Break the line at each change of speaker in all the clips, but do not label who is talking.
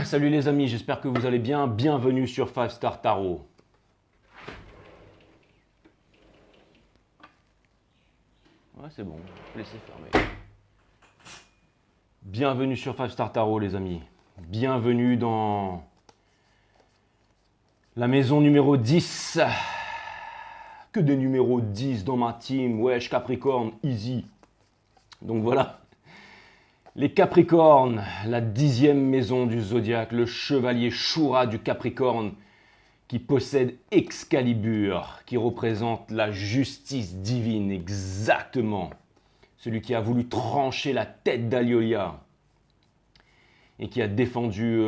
Salut les amis, j'espère que vous allez bien. Bienvenue sur 5 Star Tarot. Ouais, c'est bon, laissez fermer. Bienvenue sur 5 Star Tarot les amis. Bienvenue dans la maison numéro 10. Que des numéros 10 dans ma team. Wesh Capricorne, easy. Donc voilà. Les Capricornes, la 10e maison du zodiaque, le chevalier Shura du Capricorne, qui possède Excalibur, qui représente la justice divine, exactement. Celui qui a voulu trancher la tête d'Aliolia et qui a défendu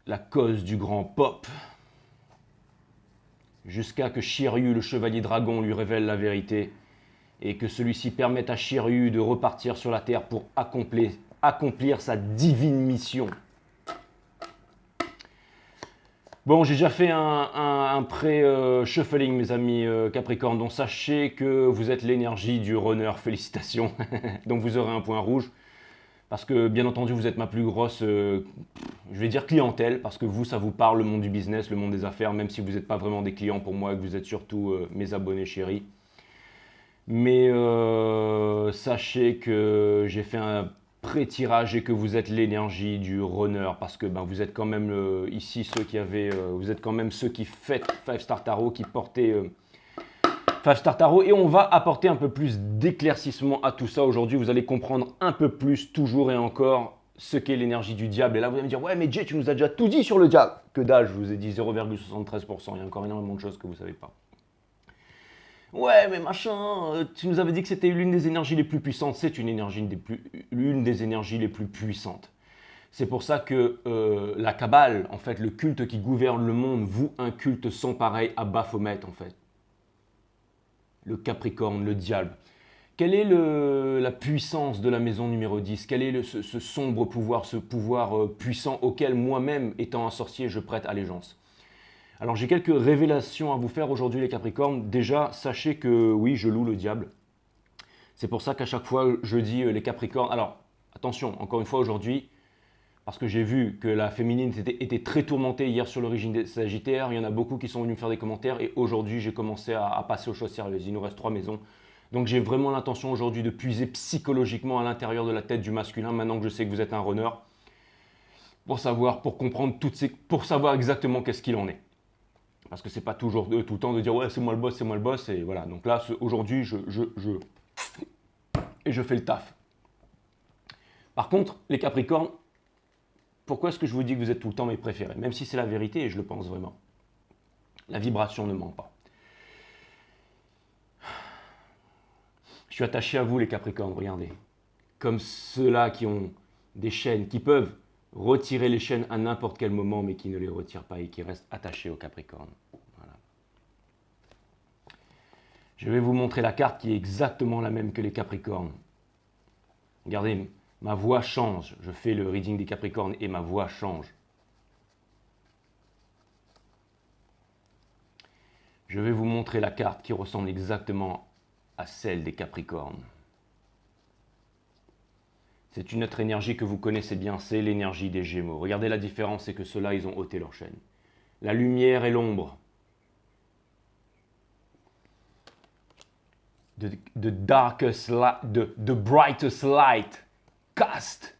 la cause du grand Pop, jusqu'à que Shiryu, le chevalier dragon, lui révèle la vérité et que celui-ci permette à Shiryu de repartir sur la Terre pour accomplir sa divine mission. Bon, j'ai déjà fait un pré-shuffling, mes amis Capricorne, donc sachez que vous êtes l'énergie du runner, félicitations. Donc vous aurez un point rouge, parce que bien entendu, vous êtes ma plus grosse, je vais dire clientèle, parce que vous, ça vous parle, le monde du business, le monde des affaires, même si vous n'êtes pas vraiment des clients pour moi, que vous êtes surtout mes abonnés chéris. Mais sachez que j'ai fait un pré-tirage et que vous êtes l'énergie du runner parce que vous êtes quand même ici ceux qui avaient, vous êtes quand même ceux qui fêtent 5 Star Tarot, qui portaient 5 Star Tarot, et on va apporter un peu plus d'éclaircissement à tout ça aujourd'hui. Vous allez comprendre un peu plus toujours et encore ce qu'est l'énergie du diable. Et là vous allez me dire ouais mais Jay, tu nous as déjà tout dit sur le diable. Que dalle, je vous ai dit 0,73%, il y a encore énormément de choses que vous ne savez pas. Ouais, mais machin, tu nous avais dit que c'était l'une des énergies les plus puissantes. C'est l'une des énergies les plus puissantes. C'est pour ça que la Kabbale, en fait, le culte qui gouverne le monde, voue un culte sans pareil à Baphomet, en fait. Le Capricorne, le diable. Quelle est la puissance de la maison numéro 10? Quel est ce sombre pouvoir, ce pouvoir puissant auquel moi-même, étant un sorcier, je prête allégeance? Alors j'ai quelques révélations à vous faire aujourd'hui les Capricornes. Déjà, sachez que oui, je loue le diable. C'est pour ça qu'à chaque fois je dis les Capricornes. Alors attention, encore une fois aujourd'hui, parce que j'ai vu que la féminine était très tourmentée hier sur l'origine des Sagittaires. Il y en a beaucoup qui sont venus me faire des commentaires et aujourd'hui j'ai commencé à passer aux choses sérieuses. Il nous reste 3 maisons. Donc j'ai vraiment l'intention aujourd'hui de puiser psychologiquement à l'intérieur de la tête du masculin, maintenant que je sais que vous êtes un runner, pour savoir, pour comprendre pour savoir exactement qu'est-ce qu'il en est. Parce que c'est pas toujours tout le temps de dire ouais c'est moi le boss et voilà. Donc là aujourd'hui je fais le taf. Par contre les Capricornes, pourquoi est-ce que je vous dis que vous êtes tout le temps mes préférés? Même si c'est la vérité et je le pense vraiment. La vibration ne ment pas. Je suis attaché à vous les Capricornes, regardez. Comme ceux-là qui ont des chaînes, qui peuvent retirer les chaînes à n'importe quel moment mais qui ne les retirent pas et qui restent attachés aux Capricornes. Voilà. Je vais vous montrer la carte qui est exactement la même que les Capricornes. Regardez, ma voix change. Je fais le reading des Capricornes et ma voix change. Je vais vous montrer la carte qui ressemble exactement à celle des Capricornes. C'est une autre énergie que vous connaissez bien, c'est l'énergie des Gémeaux. Regardez la différence, c'est que ceux-là, ils ont ôté leur chaîne. La lumière et l'ombre. The brightest light cast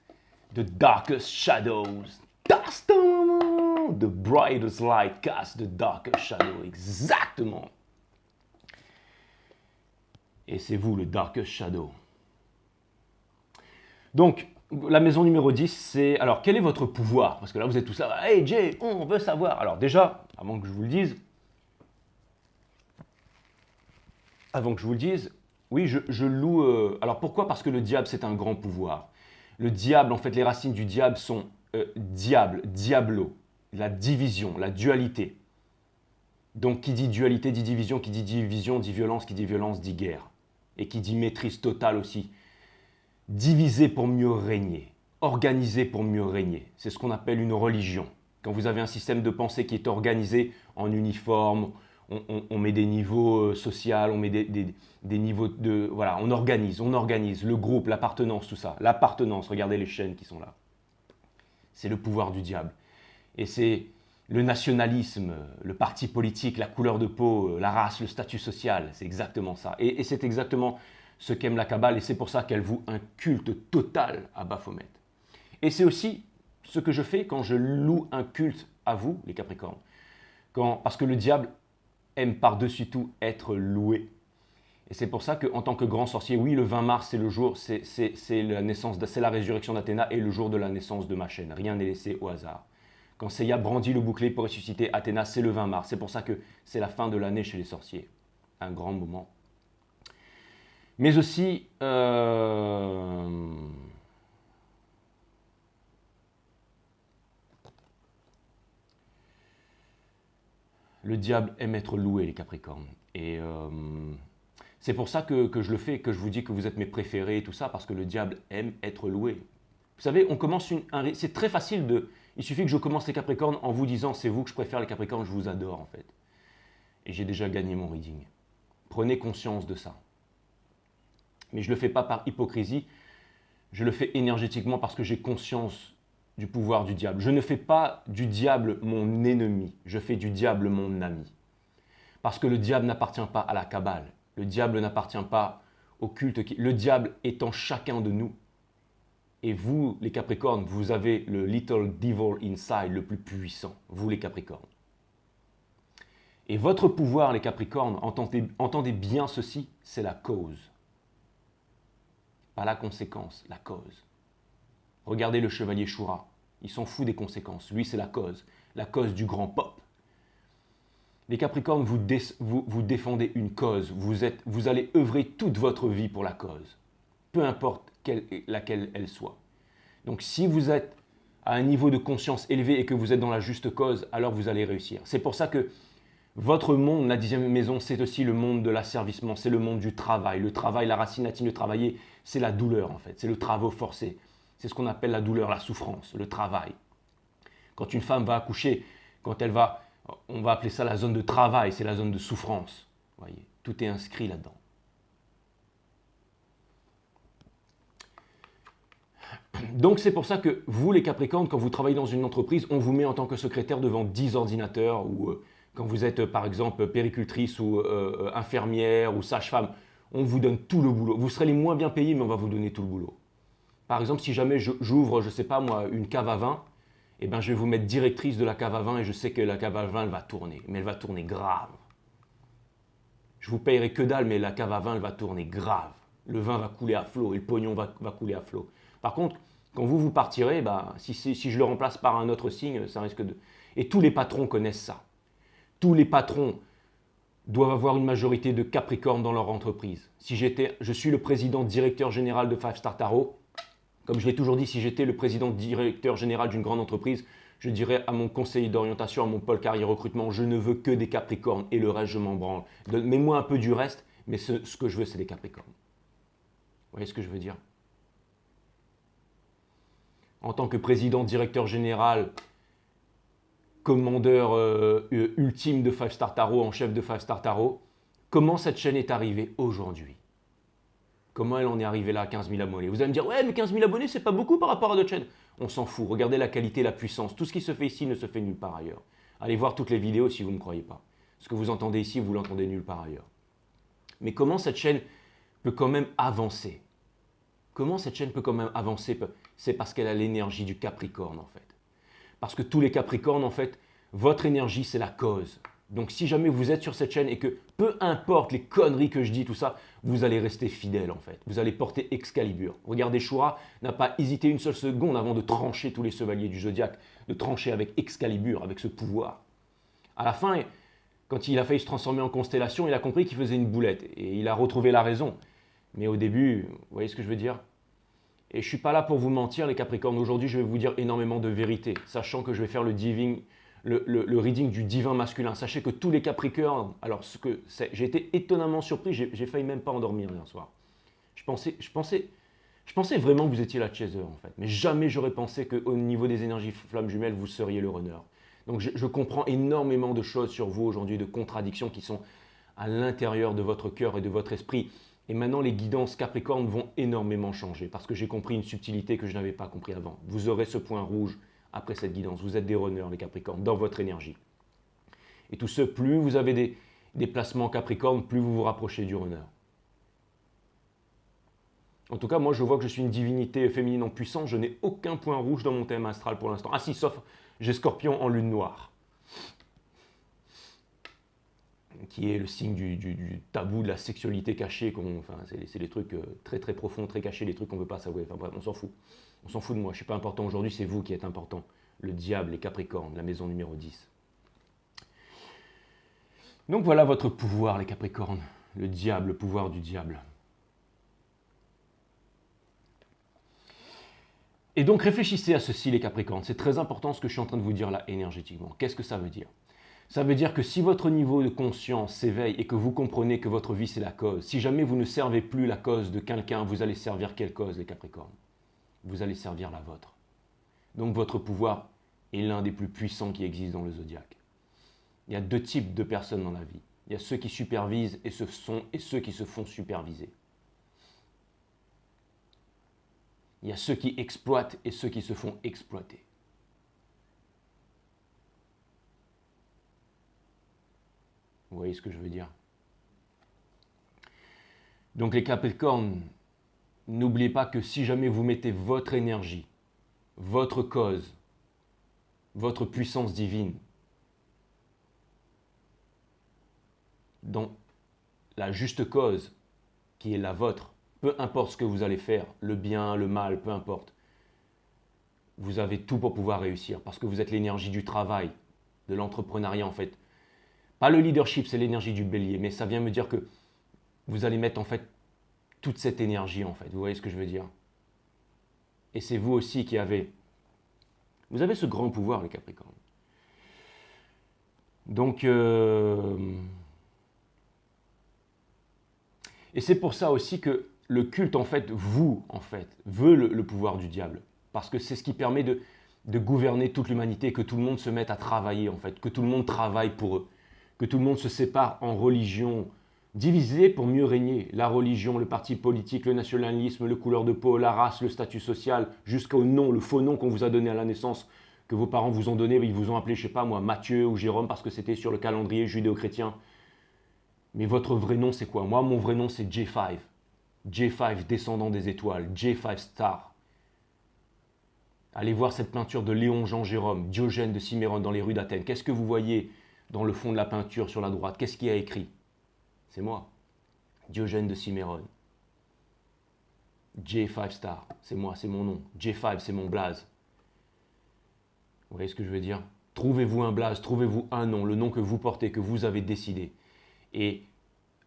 the darkest shadows. The brightest light cast the darkest shadow. Exactement. Et c'est vous le darkest shadow. Donc, la maison numéro 10, c'est... Alors, quel est votre pouvoir? Parce que là, vous êtes tous là. Hey Jay, on veut savoir. Alors déjà, avant que je vous le dise, oui, je loue... Alors pourquoi? Parce que le diable, c'est un grand pouvoir. Le diable, en fait, les racines du diable sont diable, diablo, la division, la dualité. Donc qui dit dualité dit division, qui dit division dit violence, qui dit violence dit guerre. Et qui dit maîtrise totale aussi. Diviser pour mieux régner, organiser pour mieux régner. C'est ce qu'on appelle une religion. Quand vous avez un système de pensée qui est organisé en uniforme, on met des niveaux sociaux, on met des niveaux de... Voilà, on organise le groupe, l'appartenance, tout ça. L'appartenance, regardez les chaînes qui sont là. C'est le pouvoir du diable. Et c'est le nationalisme, le parti politique, la couleur de peau, la race, le statut social. C'est exactement ça. Et c'est exactement ce qu'aime la Kabbale. Et c'est pour ça qu'elle voue un culte total à Baphomet. Et c'est aussi ce que je fais quand je loue un culte à vous, les Capricornes. Parce que le diable aime par-dessus tout être loué. Et c'est pour ça qu'en tant que grand sorcier, oui, le 20 mars, c'est le jour, c'est la naissance, c'est la résurrection d'Athéna et le jour de la naissance de ma chaîne. Rien n'est laissé au hasard. Quand Seiya brandit le bouclier pour ressusciter Athéna, c'est le 20 mars. C'est pour ça que c'est la fin de l'année chez les sorciers. Un grand moment. Mais aussi, le diable aime être loué, les Capricornes. Et c'est pour ça que je le fais, que je vous dis que vous êtes mes préférés et tout ça, parce que le diable aime être loué. Vous savez, on commence c'est très facile de... Il suffit que je commence les Capricornes en vous disant c'est vous que je préfère les Capricornes, je vous adore en fait. Et j'ai déjà gagné mon reading. Prenez conscience de ça. Mais je ne le fais pas par hypocrisie, je le fais énergétiquement parce que j'ai conscience du pouvoir du diable. Je ne fais pas du diable mon ennemi, je fais du diable mon ami. Parce que le diable n'appartient pas à la Kabbale, le diable n'appartient pas au culte. Le diable est en chacun de nous. Et vous, les Capricornes, vous avez le little devil inside le plus puissant, vous les Capricornes. Et votre pouvoir, les Capricornes, entendez bien ceci, c'est la cause. Pas la conséquence, la cause. Regardez le chevalier Shura, il s'en fout des conséquences, lui c'est la cause du grand pop. Les Capricornes, vous défendez une cause, vous allez œuvrer toute votre vie pour la cause, peu importe laquelle elle soit. Donc si vous êtes à un niveau de conscience élevé et que vous êtes dans la juste cause, alors vous allez réussir. C'est pour ça que votre monde, la 10e maison, c'est aussi le monde de l'asservissement, c'est le monde du travail. Le travail, la racine latine de travailler, c'est la douleur en fait, c'est le travail forcé. C'est ce qu'on appelle la douleur, la souffrance, le travail. Quand une femme va accoucher, on va appeler ça la zone de travail, c'est la zone de souffrance. Voyez, tout est inscrit là-dedans. Donc c'est pour ça que vous, les Capricornes, quand vous travaillez dans une entreprise, on vous met en tant que secrétaire devant 10 ordinateurs ou quand vous êtes par exemple péricultrice ou infirmière ou sage-femme, on vous donne tout le boulot. Vous serez les moins bien payés, mais on va vous donner tout le boulot. Par exemple, si jamais j'ouvre, je ne sais pas moi, une cave à vin, eh ben, je vais vous mettre directrice de la cave à vin et je sais que la cave à vin, elle va tourner. Mais elle va tourner grave. Je vous payerai que dalle, mais la cave à vin, elle va tourner grave. Le vin va couler à flot et le pognon va couler à flot. Par contre, quand vous partirez, bah, si je le remplace par un autre signe, ça risque de... Et tous les patrons connaissent ça. Tous les patrons doivent avoir une majorité de Capricornes dans leur entreprise. Je suis le président directeur général de Five Star Tarot. Comme je l'ai toujours dit, si j'étais le président directeur général d'une grande entreprise, je dirais à mon conseiller d'orientation, à mon pôle carrière recrutement, je ne veux que des Capricornes et le reste, je m'en branle. Mets-moi un peu du reste, mais ce que je veux, c'est des Capricornes. Vous voyez ce que je veux dire? En tant que président directeur général, commandeur ultime de Five Star Tarot, en chef de Five Star Tarot, comment cette chaîne est arrivée aujourd'hui? Comment elle en est arrivée là à 15 000 abonnés? Vous allez me dire, ouais, mais 15 000 abonnés, c'est pas beaucoup par rapport à d'autres chaînes. On s'en fout. Regardez la qualité, la puissance. Tout ce qui se fait ici ne se fait nulle part ailleurs. Allez voir toutes les vidéos si vous ne me croyez pas. Ce que vous entendez ici, vous l'entendez nulle part ailleurs. Mais comment cette chaîne peut quand même avancer? Comment cette chaîne peut quand même avancer? C'est parce qu'elle a l'énergie du Capricorne, en fait. Parce que tous les Capricornes, en fait, votre énergie, c'est la cause. Donc si jamais vous êtes sur cette chaîne et que peu importe les conneries que je dis, tout ça, vous allez rester fidèle en fait. Vous allez porter Excalibur. Regardez, Shura n'a pas hésité une seule seconde avant de trancher tous les chevaliers du zodiaque, de trancher avec Excalibur, avec ce pouvoir. À la fin, quand il a failli se transformer en constellation, il a compris qu'il faisait une boulette et il a retrouvé la raison. Mais au début, vous voyez ce que je veux dire? Et je ne suis pas là pour vous mentir, les Capricornes. Aujourd'hui, je vais vous dire énormément de vérité, sachant que je vais faire le reading du divin masculin. Sachez que tous les Capricornes, alors j'ai été étonnamment surpris, j'ai failli même pas endormir hier soir. Je pensais vraiment que vous étiez la chaser en fait, mais jamais j'aurais pensé qu'au niveau des énergies flammes jumelles, vous seriez le runner. Donc je comprends énormément de choses sur vous aujourd'hui, de contradictions qui sont à l'intérieur de votre cœur et de votre esprit. Et maintenant, les guidances Capricorne vont énormément changer parce que j'ai compris une subtilité que je n'avais pas compris avant. Vous aurez ce point rouge après cette guidance. Vous êtes des runners, les Capricornes, dans votre énergie. Et tout ce, plus vous avez des placements Capricorne, plus vous vous rapprochez du runner. En tout cas, moi, je vois que je suis une divinité féminine en puissance. Je n'ai aucun point rouge dans mon thème astral pour l'instant. Ah si, sauf j'ai Scorpion en lune noire, qui est le signe du tabou de la sexualité cachée. Enfin, c'est des trucs très très profonds, très cachés, des trucs qu'on ne veut pas savoir. Enfin bref, on s'en fout. On s'en fout de moi. Je ne suis pas important aujourd'hui, c'est vous qui êtes important. Le diable, les Capricornes, la maison numéro 10. Donc voilà votre pouvoir, les Capricornes. Le diable, le pouvoir du diable. Et donc réfléchissez à ceci, les Capricornes. C'est très important ce que je suis en train de vous dire là énergétiquement. Qu'est-ce que ça veut dire? Ça veut dire que si votre niveau de conscience s'éveille et que vous comprenez que votre vie c'est la cause, si jamais vous ne servez plus la cause de quelqu'un, vous allez servir quelle cause, les Capricornes? Vous allez servir la vôtre. Donc votre pouvoir est l'un des plus puissants qui existent dans le zodiaque. Il y a deux types de personnes dans la vie. Il y a ceux qui supervisent et ceux qui se font superviser. Il y a ceux qui exploitent et ceux qui se font exploiter. Vous voyez ce que je veux dire? Donc les Capricornes, n'oubliez pas que si jamais vous mettez votre énergie, votre cause, votre puissance divine dans la juste cause qui est la vôtre, peu importe ce que vous allez faire, le bien, le mal, peu importe, vous avez tout pour pouvoir réussir parce que vous êtes l'énergie du travail, de l'entrepreneuriat en fait. Pas le leadership, c'est l'énergie du bélier, mais ça vient me dire que vous allez mettre en fait toute cette énergie en fait. Vous voyez ce que je veux dire? Et c'est vous aussi qui avez... Vous avez ce grand pouvoir, les Capricornes. Donc... Et c'est pour ça aussi que le culte, en fait, veut le pouvoir du diable. Parce que c'est ce qui permet de gouverner toute l'humanité, que tout le monde se mette à travailler, en fait, que tout le monde travaille pour eux, que tout le monde se sépare en religions, divisées pour mieux régner. La religion, le parti politique, le nationalisme, le couleur de peau, la race, le statut social, jusqu'au nom, le faux nom qu'on vous a donné à la naissance, que vos parents vous ont donné, ils vous ont appelé, je sais pas moi, Matthieu ou Jérôme, parce que c'était sur le calendrier judéo-chrétien. Mais votre vrai nom, c'est quoi? Moi, mon vrai nom, c'est J5. J5, descendant des étoiles. J5 Star. Allez voir cette peinture de Léon Jean Jérôme, Diogène de Cimérone dans les rues d'Athènes. Qu'est-ce que vous voyez dans le fond de la peinture sur la droite? Qu'est-ce qui a écrit? C'est moi. Diogène de Cimérone. J5 Star. C'est moi, c'est mon nom. J5, c'est mon blaze. Vous voyez ce que je veux dire? Trouvez-vous un blaze, trouvez-vous un nom, le nom que vous portez, que vous avez décidé. Et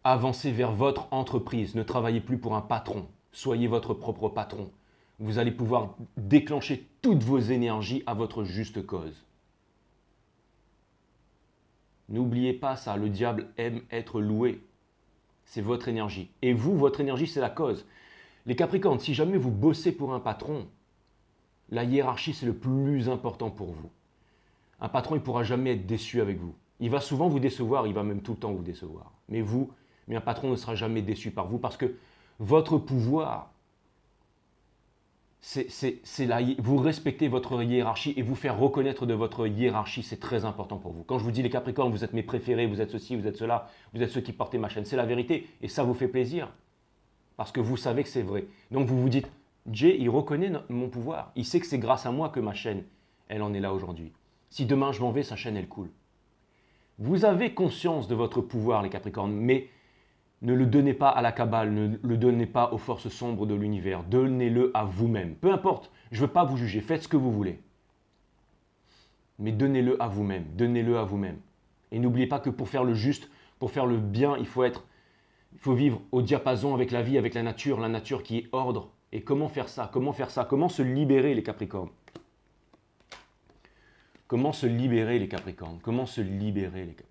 avancez vers votre entreprise. Ne travaillez plus pour un patron. Soyez votre propre patron. Vous allez pouvoir déclencher toutes vos énergies à votre juste cause. N'oubliez pas ça, le diable aime être loué. C'est votre énergie. Et vous, votre énergie, c'est la cause. Les Capricornes, si jamais vous bossez pour un patron, la hiérarchie, c'est le plus important pour vous. Un patron, il ne pourra jamais être déçu avec vous. Il va souvent vous décevoir, il va même tout le temps vous décevoir. Mais un patron ne sera jamais déçu par vous parce que votre pouvoir, vous respectez votre hiérarchie et vous faire reconnaître de votre hiérarchie, c'est très important pour vous. Quand je vous dis les Capricornes, vous êtes mes préférés, vous êtes ceci, vous êtes cela, vous êtes ceux qui portez ma chaîne, c'est la vérité et ça vous fait plaisir parce que vous savez que c'est vrai. Donc vous vous dites, Jay, il reconnaît mon pouvoir, il sait que c'est grâce à moi que ma chaîne, elle en est là aujourd'hui. Si demain je m'en vais, sa chaîne, elle coule. Vous avez conscience de votre pouvoir, les Capricornes, mais ne le donnez pas à la cabale, ne le donnez pas aux forces sombres de l'univers. Donnez-le à vous-même. Peu importe, je ne veux pas vous juger, faites ce que vous voulez. Mais donnez-le à vous-même, donnez-le à vous-même. Et n'oubliez pas que pour faire le juste, pour faire le bien, il faut vivre au diapason avec la vie, avec la nature qui est ordre. Et comment faire ça? Comment faire ça? Comment se libérer, les Capricornes? Comment se libérer, les Capricornes? Comment se libérer, les Capricornes?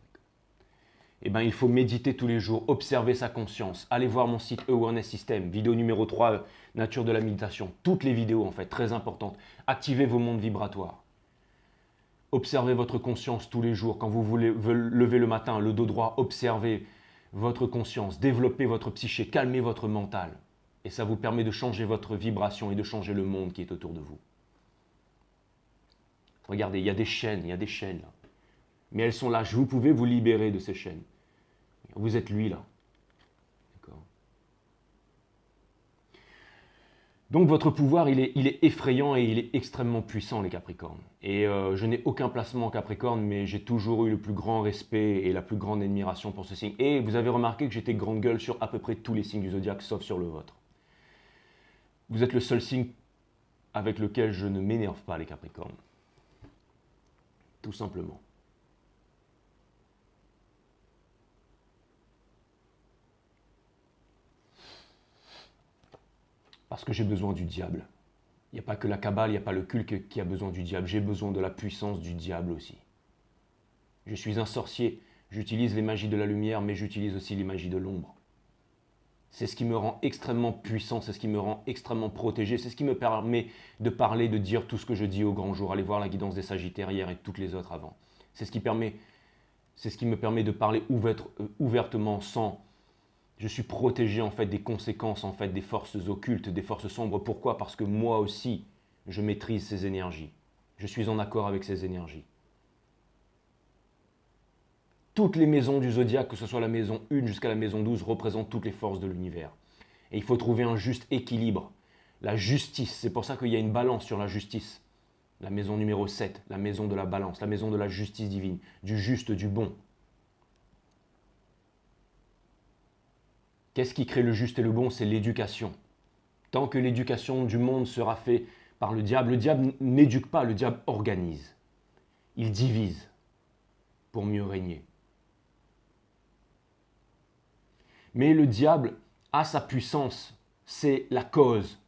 Eh bien, il faut méditer tous les jours, observer sa conscience. Allez voir mon site Awareness System, vidéo numéro 3, nature de la méditation. Toutes les vidéos, en fait, très importantes. Activez vos mondes vibratoires. Observez votre conscience tous les jours. Quand vous voulez lever le matin, le dos droit, observez votre conscience. Développez votre psyché, calmez votre mental. Et ça vous permet de changer votre vibration et de changer le monde qui est autour de vous. Regardez, il y a des chaînes, il y a des chaînes là. Mais elles sont là, vous pouvez vous libérer de ces chaînes. Vous êtes lui là. D'accord. Donc votre pouvoir, il est effrayant et il est extrêmement puissant, les Capricornes. Et je n'ai aucun placement en Capricorne, mais j'ai toujours eu le plus grand respect et la plus grande admiration pour ce signe. Et vous avez remarqué que j'étais grande gueule sur à peu près tous les signes du zodiaque, sauf sur le vôtre. Vous êtes le seul signe avec lequel je ne m'énerve pas, les Capricornes. Tout simplement. Parce que j'ai besoin du diable. Il n'y a pas que la Kabbale, il n'y a pas le culte qui a besoin du diable. J'ai besoin de la puissance du diable aussi. Je suis un sorcier. J'utilise les magies de la lumière, mais j'utilise aussi les magies de l'ombre. C'est ce qui me rend extrêmement puissant, c'est ce qui me rend extrêmement protégé, c'est ce qui me permet de parler, de dire tout ce que je dis au grand jour. Allez voir la guidance des Sagittaires hier et toutes les autres avant. C'est ce qui me permet de parler ouvertement sans... Je suis protégé en fait des conséquences en fait des forces occultes, des forces sombres. Pourquoi? Parce que moi aussi, je maîtrise ces énergies. Je suis en accord avec ces énergies. Toutes les maisons du zodiaque, que ce soit la maison 1 jusqu'à la maison 12, représentent toutes les forces de l'univers. Et il faut trouver un juste équilibre. La justice, c'est pour ça qu'il y a une balance sur la justice. La maison numéro 7, la maison de la balance, la maison de la justice divine, du juste, du bon. Qu'est-ce qui crée le juste et le bon? C'est l'éducation. Tant que l'éducation du monde sera faite par le diable n'éduque pas, le diable organise. Il divise pour mieux régner. Mais le diable a sa puissance, c'est la cause.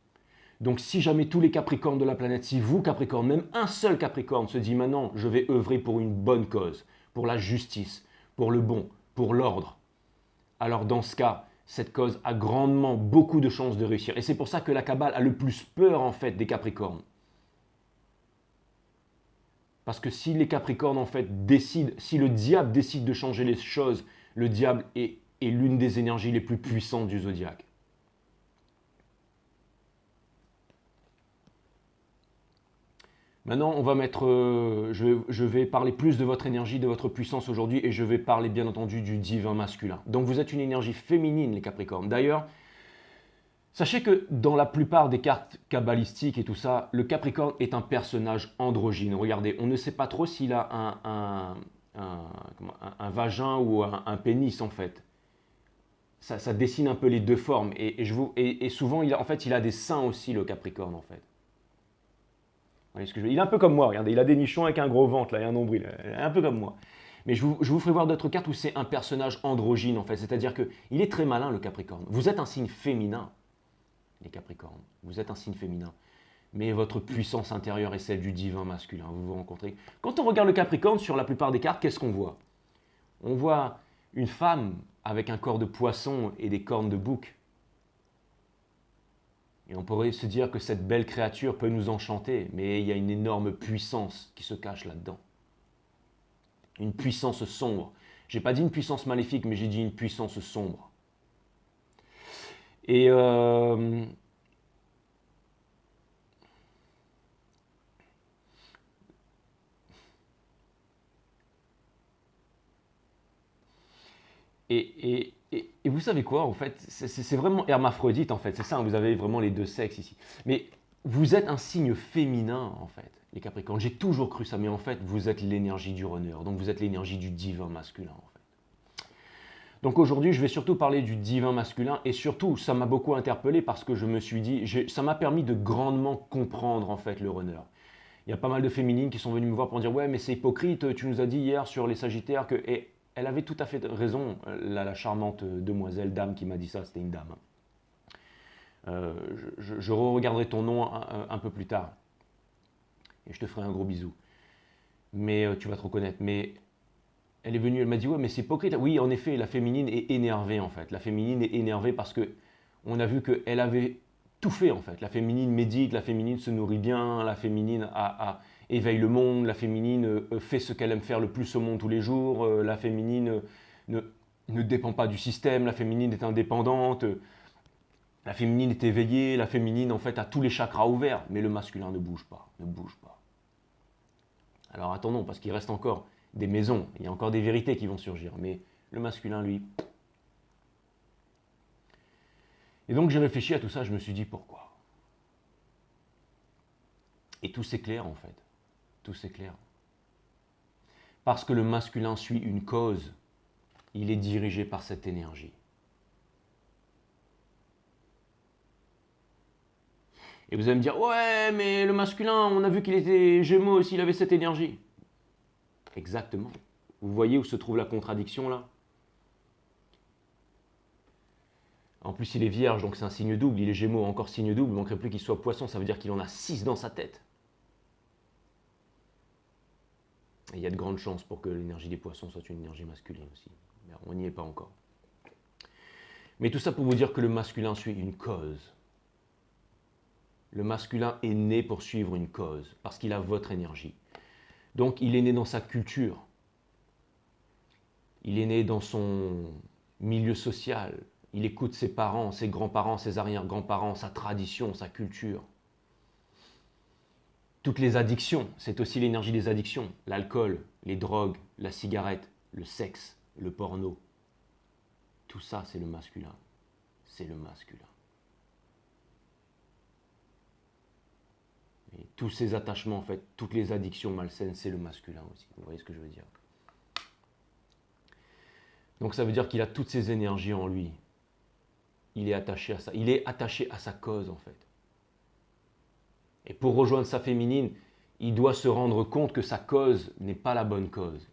Donc si jamais tous les Capricornes de la planète, si vous Capricorne, même un seul Capricorne se dit maintenant je vais œuvrer pour une bonne cause, pour la justice, pour le bon, pour l'ordre, alors dans ce cas, cette cause a grandement beaucoup de chances de réussir. Et c'est pour ça que la Kabbale a le plus peur en fait des Capricornes. Parce que si les Capricornes en fait décident, si le diable décide de changer les choses, le diable est l'une des énergies les plus puissantes du zodiaque. Maintenant, on va mettre, je vais parler plus de votre énergie, de votre puissance aujourd'hui, et je vais parler bien entendu du divin masculin. Donc vous êtes une énergie féminine, les Capricornes. D'ailleurs, sachez que dans la plupart des cartes kabbalistiques et tout ça, le Capricorne est un personnage androgyne. Regardez, on ne sait pas trop s'il a un vagin ou un pénis en fait. Ça dessine un peu les deux formes. Et souvent, en fait, il a des seins aussi, le Capricorne en fait. Il est un peu comme moi, regardez, il a des nichons avec un gros ventre là, et un nombril, un peu comme moi. Mais je vous ferai voir d'autres cartes où c'est un personnage androgyne en fait, c'est-à-dire qu'il est très malin le Capricorne. Vous êtes un signe féminin, les Capricornes, vous êtes un signe féminin. Mais votre puissance intérieure est celle du divin masculin, vous vous rencontrez. Quand on regarde le Capricorne sur la plupart des cartes, qu'est-ce qu'on voit? On voit une femme avec un corps de poisson et des cornes de bouc. Et on pourrait se dire que cette belle créature peut nous enchanter, mais il y a une énorme puissance qui se cache là-dedans. Une puissance sombre. J'ai pas dit une puissance maléfique, mais j'ai dit une puissance sombre. Et et vous savez quoi, en fait, c'est vraiment hermaphrodite, en fait. C'est ça, vous avez vraiment les deux sexes ici. Mais vous êtes un signe féminin, en fait, les Capricornes. J'ai toujours cru ça, mais en fait, vous êtes l'énergie du runner. Donc, vous êtes l'énergie du divin masculin, en fait. Donc, aujourd'hui, je vais surtout parler du divin masculin. Et surtout, ça m'a beaucoup interpellé parce que je me suis dit, ça m'a permis de grandement comprendre, en fait, le runner. Il y a pas mal de féminines qui sont venues me voir pour dire « Ouais, mais c'est hypocrite, tu nous as dit hier sur les Sagittaires que… » Et elle avait tout à fait raison, la charmante demoiselle, dame qui m'a dit ça, c'était une dame. Je regarderai ton nom un peu plus tard. Et je te ferai un gros bisou. Mais tu vas te reconnaître. Mais elle est venue, elle m'a dit « Ouais, mais c'est hypocrite. » Oui, en effet, la féminine est énervée en fait. La féminine est énervée parce que on a vu qu'elle avait tout fait en fait. La féminine médite, la féminine se nourrit bien, la féminine éveille le monde, la féminine fait ce qu'elle aime faire le plus au monde tous les jours, la féminine ne dépend pas du système, la féminine est indépendante, la féminine est éveillée, la féminine en fait a tous les chakras ouverts, mais le masculin ne bouge pas, ne bouge pas. Alors attendons, parce qu'il reste encore des maisons, il y a encore des vérités qui vont surgir, mais le masculin, lui... Et donc j'ai réfléchi à tout ça, je me suis dit pourquoi. Et tout s'éclaire en fait, tout s'éclaire. Parce que le masculin suit une cause, il est dirigé par cette énergie. Et vous allez me dire, ouais, mais le masculin, on a vu qu'il était Gémeaux aussi, il avait cette énergie. Exactement. Vous voyez où se trouve la contradiction là? En plus, il est vierge, donc c'est un signe double. Il est Gémeaux, encore signe double. Il ne manquerait plus qu'il soit poisson, ça veut dire qu'il en a 6 dans sa tête. Et il y a de grandes chances pour que l'énergie des poissons soit une énergie masculine aussi. Mais on n'y est pas encore. Mais tout ça pour vous dire que le masculin suit une cause. Le masculin est né pour suivre une cause, parce qu'il a votre énergie. Donc il est né dans sa culture. Il est né dans son milieu social. Il écoute ses parents, ses grands-parents, ses arrière-grands-parents, sa tradition, sa culture. Toutes les addictions, c'est aussi l'énergie des addictions. L'alcool, les drogues, la cigarette, le sexe, le porno. Tout ça, c'est le masculin. C'est le masculin. Et tous ces attachements, en fait, toutes les addictions malsaines, c'est le masculin aussi. Vous voyez ce que je veux dire? Donc ça veut dire qu'il a toutes ces énergies en lui. Il est attaché à ça. Il est attaché à sa cause, en fait. Et pour rejoindre sa féminine, il doit se rendre compte que sa cause n'est pas la bonne cause.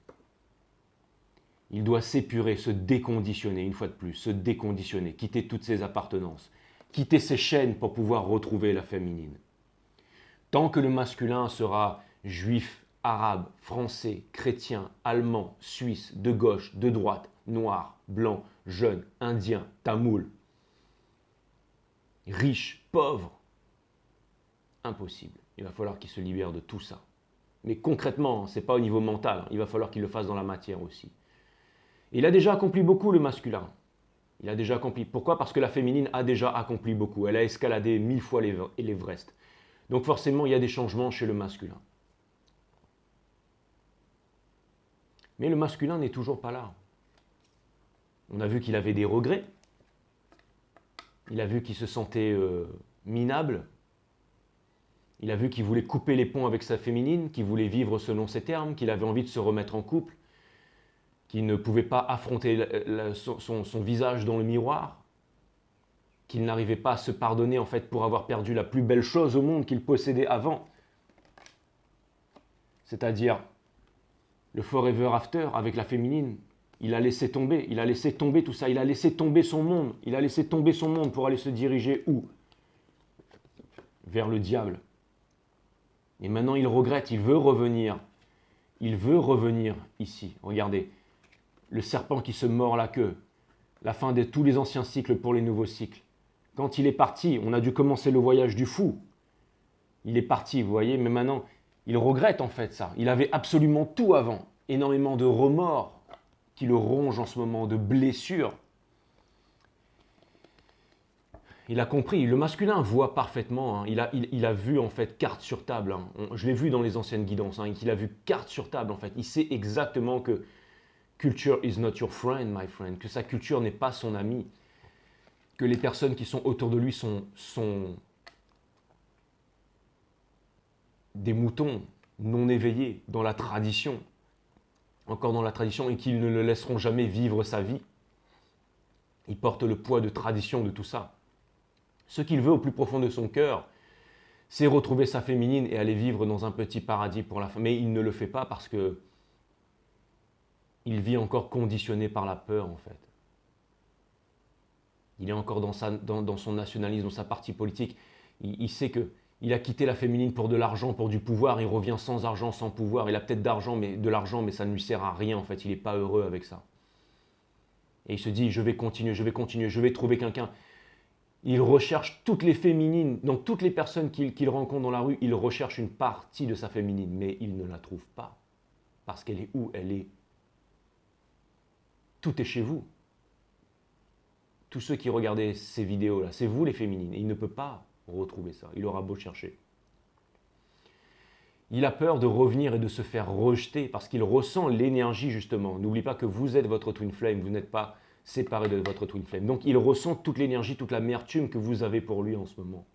Il doit s'épurer, se déconditionner, une fois de plus, se déconditionner, quitter toutes ses appartenances, quitter ses chaînes pour pouvoir retrouver la féminine. Tant que le masculin sera juif, arabe, français, chrétien, allemand, suisse, de gauche, de droite, noir, blanc, jeune, indien, tamoul, riche, pauvre, impossible. Il va falloir qu'il se libère de tout ça. Mais concrètement, ce n'est pas au niveau mental, il va falloir qu'il le fasse dans la matière aussi. Et il a déjà accompli beaucoup, le masculin. Il a déjà accompli. Pourquoi? Parce que la féminine a déjà accompli beaucoup. Elle a escaladé 1000 fois l'Everest. Donc forcément, il y a des changements chez le masculin. Mais le masculin n'est toujours pas là. On a vu qu'il avait des regrets. Il a vu qu'il se sentait minable. Il a vu qu'il voulait couper les ponts avec sa féminine, qu'il voulait vivre selon ses termes, qu'il avait envie de se remettre en couple, qu'il ne pouvait pas affronter son visage dans le miroir, qu'il n'arrivait pas à se pardonner en fait pour avoir perdu la plus belle chose au monde qu'il possédait avant. C'est-à-dire le forever after avec la féminine. Il a laissé tomber tout ça, il a laissé tomber son monde, il a laissé tomber son monde pour aller se diriger où? Vers le diable. Et maintenant il regrette, il veut revenir ici. Regardez, le serpent qui se mord la queue, la fin de tous les anciens cycles pour les nouveaux cycles. Quand il est parti, on a dû commencer le voyage du fou. Il est parti, vous voyez, mais maintenant, il regrette en fait ça. Il avait absolument tout avant, énormément de remords qui le rongent en ce moment, de blessures. Il a compris, le masculin voit parfaitement, hein. Il a vu en fait carte sur table, hein. Je l'ai vu dans les anciennes guidances, hein, qu'il a vu carte sur table en fait. Il sait exactement que culture is not your friend, my friend, que sa culture n'est pas son ami, que les personnes qui sont autour de lui sont des moutons non éveillés dans la tradition, encore dans la tradition, et qu'ils ne le laisseront jamais vivre sa vie. Il porte le poids de tradition de tout ça. Ce qu'il veut au plus profond de son cœur, c'est retrouver sa féminine et aller vivre dans un petit paradis pour la femme. Mais il ne le fait pas parce que il vit encore conditionné par la peur, en fait. Il est encore dans son nationalisme, dans sa partie politique. Il sait qu'il a quitté la féminine pour de l'argent, pour du pouvoir. Il revient sans argent, sans pouvoir. Il a peut-être de l'argent, mais ça ne lui sert à rien, en fait. Il n'est pas heureux avec ça. Et il se dit, je vais continuer, je vais trouver quelqu'un. Il recherche toutes les féminines, donc toutes les personnes qu'il rencontre dans la rue, il recherche une partie de sa féminine, mais il ne la trouve pas. Parce qu'elle est où? Elle est. Tout est chez vous. Tous ceux qui regardaient ces vidéos-là, c'est vous les féminines. Et il ne peut pas retrouver ça. Il aura beau chercher. Il a peur de revenir et de se faire rejeter parce qu'il ressent l'énergie justement. N'oublie pas que vous êtes votre twin flame, vous n'êtes pas séparé de votre twin flame. Donc il ressent toute l'énergie, toute l'amertume que vous avez pour lui en ce moment.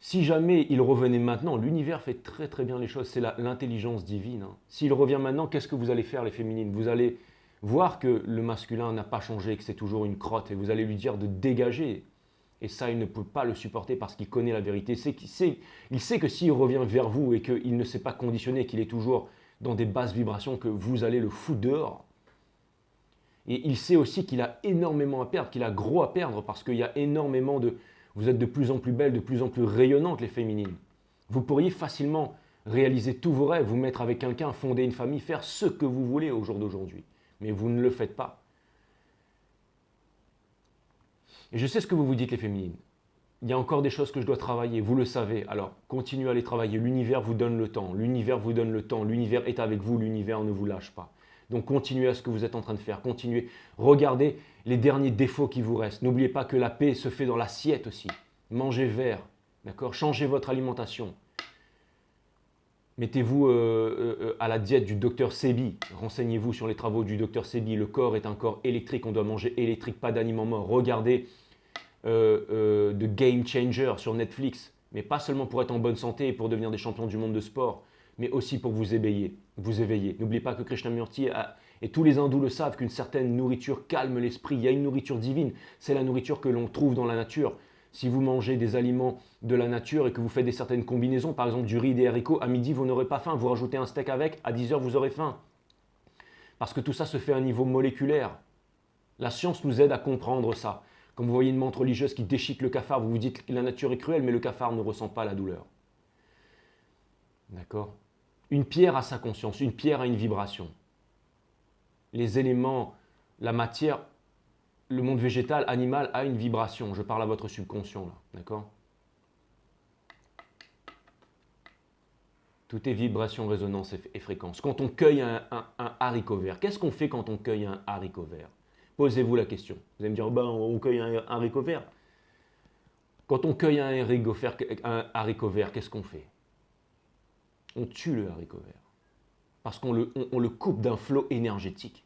Si jamais il revenait maintenant, l'univers fait très très bien les choses, c'est l'intelligence divine. Hein. S'il revient maintenant, qu'est-ce que vous allez faire les féminines? Vous allez voir que le masculin n'a pas changé, que c'est toujours une crotte, et vous allez lui dire de dégager. Et ça, il ne peut pas le supporter parce qu'il connaît la vérité. Il sait que s'il revient vers vous et qu'il ne s'est pas conditionné, qu'il est toujours dans des basses vibrations, que vous allez le foutre dehors. Et il sait aussi qu'il a énormément à perdre, qu'il a gros à perdre parce qu'il y a énormément de... Vous êtes de plus en plus belles, de plus en plus rayonnantes, les féminines. Vous pourriez facilement réaliser tous vos rêves, vous mettre avec quelqu'un, fonder une famille, faire ce que vous voulez au jour d'aujourd'hui. Mais vous ne le faites pas. Et je sais ce que vous vous dites, les féminines. Il y a encore des choses que je dois travailler, vous le savez. Alors, continuez à les travailler. L'univers vous donne le temps. L'univers vous donne le temps. L'univers est avec vous. L'univers ne vous lâche pas. Donc, continuez à ce que vous êtes en train de faire. Continuez. Regardez les derniers défauts qui vous restent. N'oubliez pas que la paix se fait dans l'assiette aussi. Mangez vert. D'accord? Changez votre alimentation. Mettez-vous à la diète du docteur Sebi. Renseignez-vous sur les travaux du docteur Sebi. Le corps est un corps électrique. On doit manger électrique, pas d'aliments morts. Regardez de Game Changer sur Netflix, mais pas seulement pour être en bonne santé et pour devenir des champions du monde de sport, mais aussi pour vous éveiller. N'oubliez pas que Krishnamurti et tous les hindous le savent qu'une certaine nourriture calme l'esprit. Il y a une nourriture divine, c'est la nourriture que l'on trouve dans la nature. Si vous mangez des aliments de la nature et que vous faites des certaines combinaisons, par exemple du riz et des haricots, à midi vous n'aurez pas faim, vous rajoutez un steak avec, à 10 heures vous aurez faim. Parce que tout ça se fait à un niveau moléculaire. La science nous aide à comprendre ça. Quand vous voyez une menthe religieuse qui déchique le cafard, vous vous dites que la nature est cruelle, mais le cafard ne ressent pas la douleur. D'accord? Une pierre a sa conscience, une pierre a une vibration. Les éléments, la matière, le monde végétal, animal a une vibration. Je parle à votre subconscient là, d'accord? Tout est vibration, résonance et fréquence. Quand on cueille un haricot vert, qu'est-ce qu'on fait quand on cueille un haricot vert? Posez-vous la question. Vous allez me dire, ben, on cueille un haricot vert. Quand on cueille un haricot vert, qu'est-ce qu'on fait? On tue le haricot vert. Parce qu'on le coupe d'un flot énergétique.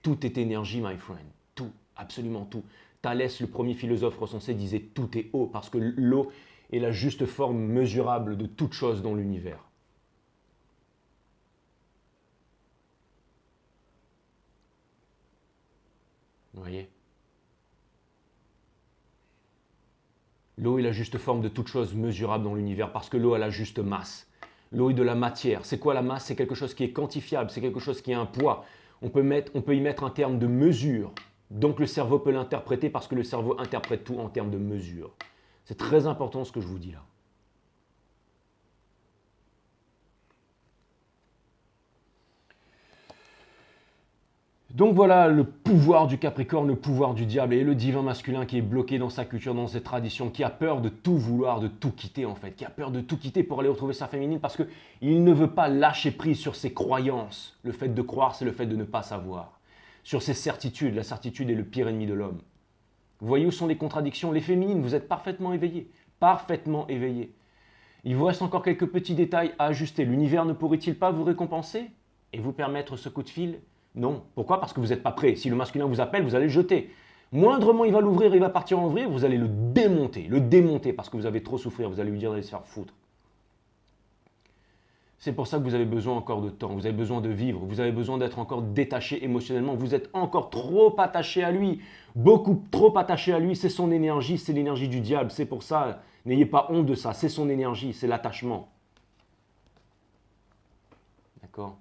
Tout est énergie, my friend. Tout, absolument tout. Thalès, le premier philosophe recensé, disait tout est eau, parce que l'eau est la juste forme mesurable de toute chose dans l'univers. Vous voyez? L'eau est la juste forme de toute chose mesurable dans l'univers parce que l'eau a la juste masse. L'eau est de la matière. C'est quoi la masse? C'est quelque chose qui est quantifiable, c'est quelque chose qui a un poids. On peut y mettre un terme de mesure. Donc le cerveau peut l'interpréter parce que le cerveau interprète tout en termes de mesure. C'est très important ce que je vous dis là. Donc voilà le pouvoir du Capricorne, le pouvoir du diable et le divin masculin qui est bloqué dans sa culture, dans ses traditions, qui a peur de tout vouloir, de tout quitter en fait, qui a peur de tout quitter pour aller retrouver sa féminine parce qu'il ne veut pas lâcher prise sur ses croyances. Le fait de croire, c'est le fait de ne pas savoir. Sur ses certitudes, la certitude est le pire ennemi de l'homme. Vous voyez où sont les contradictions? Les féminines, vous êtes parfaitement éveillées, parfaitement éveillées. Il vous reste encore quelques petits détails à ajuster. L'univers ne pourrait-il pas vous récompenser et vous permettre ce coup de fil? Non. Pourquoi? Parce que vous n'êtes pas prêt. Si le masculin vous appelle, vous allez le jeter. Moindrement il va l'ouvrir, il va partir en ouvrir, vous allez le démonter parce que vous avez trop souffert, vous allez lui dire d'aller se faire foutre. C'est pour ça que vous avez besoin encore de temps, vous avez besoin de vivre, vous avez besoin d'être encore détaché émotionnellement, vous êtes encore trop attaché à lui, beaucoup trop attaché à lui, c'est son énergie, c'est l'énergie du diable, c'est pour ça, n'ayez pas honte de ça, c'est son énergie, c'est l'attachement. D'accord?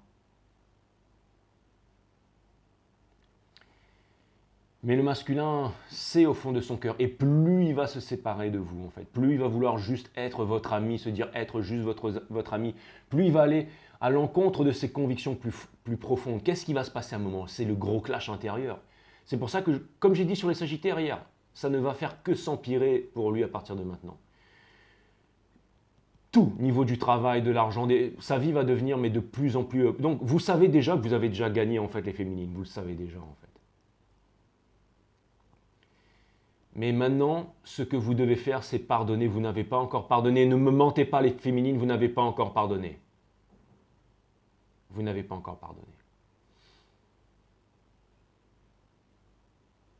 Mais le masculin, c'est au fond de son cœur. Et plus il va se séparer de vous, en fait, plus il va vouloir juste être votre ami, se dire être juste votre ami, plus il va aller à l'encontre de ses convictions plus profondes. Qu'est-ce qui va se passer à un moment? C'est le gros clash intérieur. C'est pour ça que, comme j'ai dit sur les Sagittaires hier, ça ne va faire que s'empirer pour lui à partir de maintenant. Tout, niveau du travail, de l'argent, sa vie va devenir mais de plus en plus... Donc vous savez déjà que vous avez déjà gagné en fait les féminines, vous le savez déjà en fait. Mais maintenant, ce que vous devez faire, c'est pardonner. Vous n'avez pas encore pardonné. Ne me mentez pas, les féminines, vous n'avez pas encore pardonné. Vous n'avez pas encore pardonné.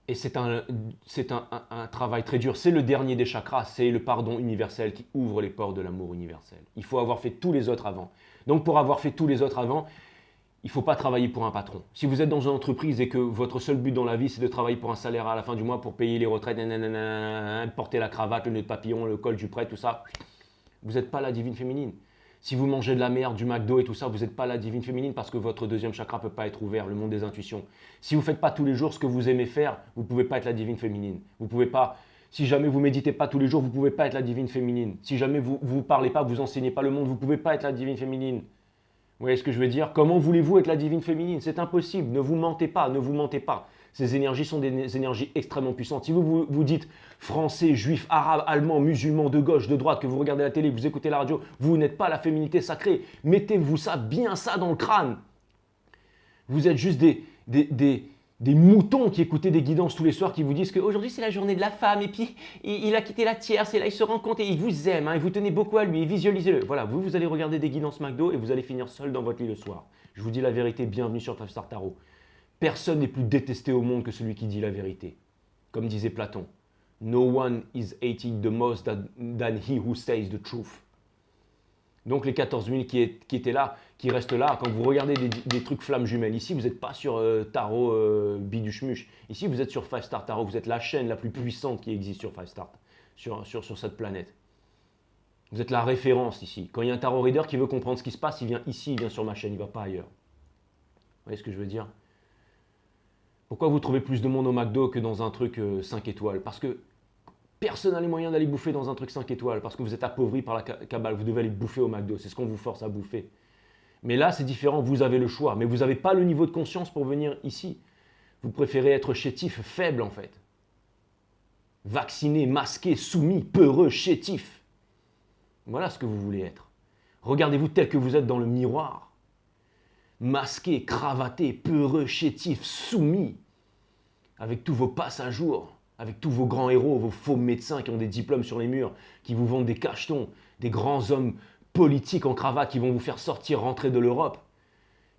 Et c'est un travail très dur. C'est le dernier des chakras, c'est le pardon universel qui ouvre les portes de l'amour universel. Il faut avoir fait tous les autres avant. Donc pour avoir fait tous les autres avant, il ne faut pas travailler pour un patron. Si vous êtes dans une entreprise et que votre seul but dans la vie, c'est de travailler pour un salaire à la fin du mois pour payer les retraites, porter la cravate, le nœud de papillon, le col du prêt, tout ça, vous n'êtes pas la divine féminine. Si vous mangez de la merde, du McDo et tout ça, vous n'êtes pas la divine féminine parce que votre deuxième chakra ne peut pas être ouvert, le monde des intuitions. Si vous ne faites pas tous les jours ce que vous aimez faire, vous ne pouvez pas être la divine féminine. Vous pouvez pas. Si jamais vous méditez pas tous les jours, vous ne pouvez pas être la divine féminine. Si jamais vous ne parlez pas, vous enseignez pas le monde, vous ne pouvez pas être la divine féminine. Vous voyez ce que je veux dire? Comment voulez-vous être la divine féminine? C'est impossible. Ne vous mentez pas, ne vous mentez pas. Ces énergies sont des énergies extrêmement puissantes. Si vous dites français, juif, arabe, allemand, musulman, de gauche, de droite, que vous regardez la télé, vous écoutez la radio, vous n'êtes pas la féminité sacrée. Mettez-vous ça, bien ça dans le crâne. Vous êtes juste des moutons qui écoutaient des guidances tous les soirs qui vous disent qu'aujourd'hui c'est la journée de la femme et puis il a quitté la tierce et là il se rend compte et il vous aime, et vous tenez beaucoup à lui et visualisez-le. Voilà, vous allez regarder des guidances McDo et vous allez finir seul dans votre lit le soir. Je vous dis la vérité, bienvenue sur 5 Star Tarot. Personne n'est plus détesté au monde que celui qui dit la vérité. Comme disait Platon, no one is hated the most than he who says the truth. Donc les 14 000 qui étaient là, qui restent là, quand vous regardez des trucs flammes jumelles, ici vous n'êtes pas sur Tarot Biduchmuche, ici vous êtes sur 5 Star Tarot, vous êtes la chaîne la plus puissante qui existe sur 5 Star, sur cette planète. Vous êtes la référence ici. Quand il y a un tarot reader qui veut comprendre ce qui se passe, il vient ici, il vient sur ma chaîne, il ne va pas ailleurs. Vous voyez ce que je veux dire? Pourquoi vous trouvez plus de monde au McDo que dans un truc 5 étoiles? Parce que personne n'a les moyens d'aller bouffer dans un truc 5 étoiles, parce que vous êtes appauvri par la cabale, vous devez aller bouffer au McDo, c'est ce qu'on vous force à bouffer. Mais là, c'est différent, vous avez le choix, mais vous n'avez pas le niveau de conscience pour venir ici. Vous préférez être chétif, faible en fait. Vacciné, masqué, soumis, peureux, chétif. Voilà ce que vous voulez être. Regardez-vous tel que vous êtes dans le miroir. Masqué, cravaté, peureux, chétif, soumis, avec tous vos passes à jour, avec tous vos grands héros, vos faux médecins qui ont des diplômes sur les murs, qui vous vendent des cachetons, des grands hommes politiques en cravate qui vont vous faire sortir, rentrer de l'Europe,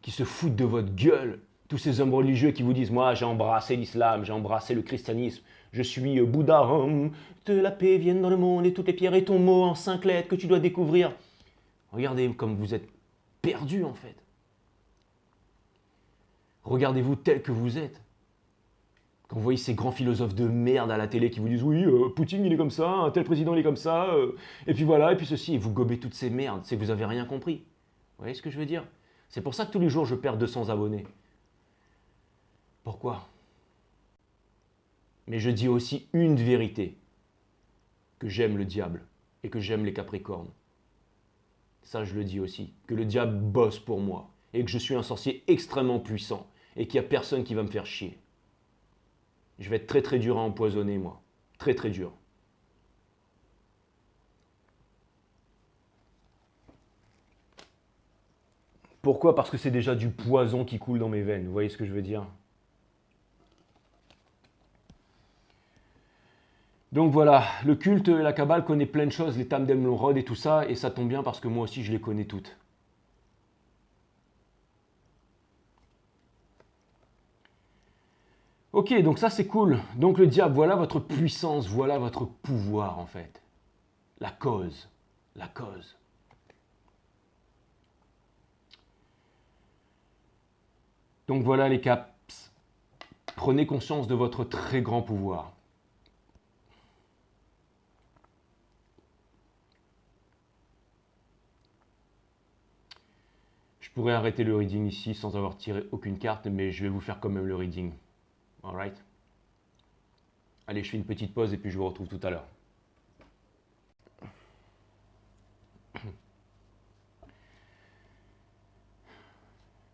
qui se foutent de votre gueule, tous ces hommes religieux qui vous disent « Moi, j'ai embrassé l'islam, j'ai embrassé le christianisme, je suis Bouddha, que la paix vienne dans le monde et toutes les pierres et ton mot en 5 lettres que tu dois découvrir. » Regardez comme vous êtes perdus en fait. Regardez-vous tel que vous êtes. Quand vous voyez ces grands philosophes de merde à la télé qui vous disent « Oui, Poutine il est comme ça, un tel président il est comme ça, et puis voilà, et puis ceci », et vous gobez toutes ces merdes, c'est que vous n'avez rien compris. Vous voyez ce que je veux dire? C'est pour ça que tous les jours je perds 200 abonnés. Pourquoi? Mais je dis aussi une vérité, que j'aime le diable et que j'aime les capricornes. Ça je le dis aussi, que le diable bosse pour moi et que je suis un sorcier extrêmement puissant et qu'il n'y a personne qui va me faire chier. Je vais être très très dur à empoisonner, moi. Très très dur. Pourquoi? Parce que c'est déjà du poison qui coule dans mes veines. Vous voyez ce que je veux dire? Donc voilà, le culte et la Kabbale connaît plein de choses, les Tam d'Emlorod et tout ça, et ça tombe bien parce que moi aussi je les connais toutes. Ok, donc ça c'est cool. Donc le diable, voilà votre puissance, voilà votre pouvoir en fait. La cause, la cause. Donc voilà les caps. Prenez conscience de votre très grand pouvoir. Je pourrais arrêter le reading ici sans avoir tiré aucune carte, mais je vais vous faire quand même le reading. Alright? Allez, je fais une petite pause et puis je vous retrouve tout à l'heure.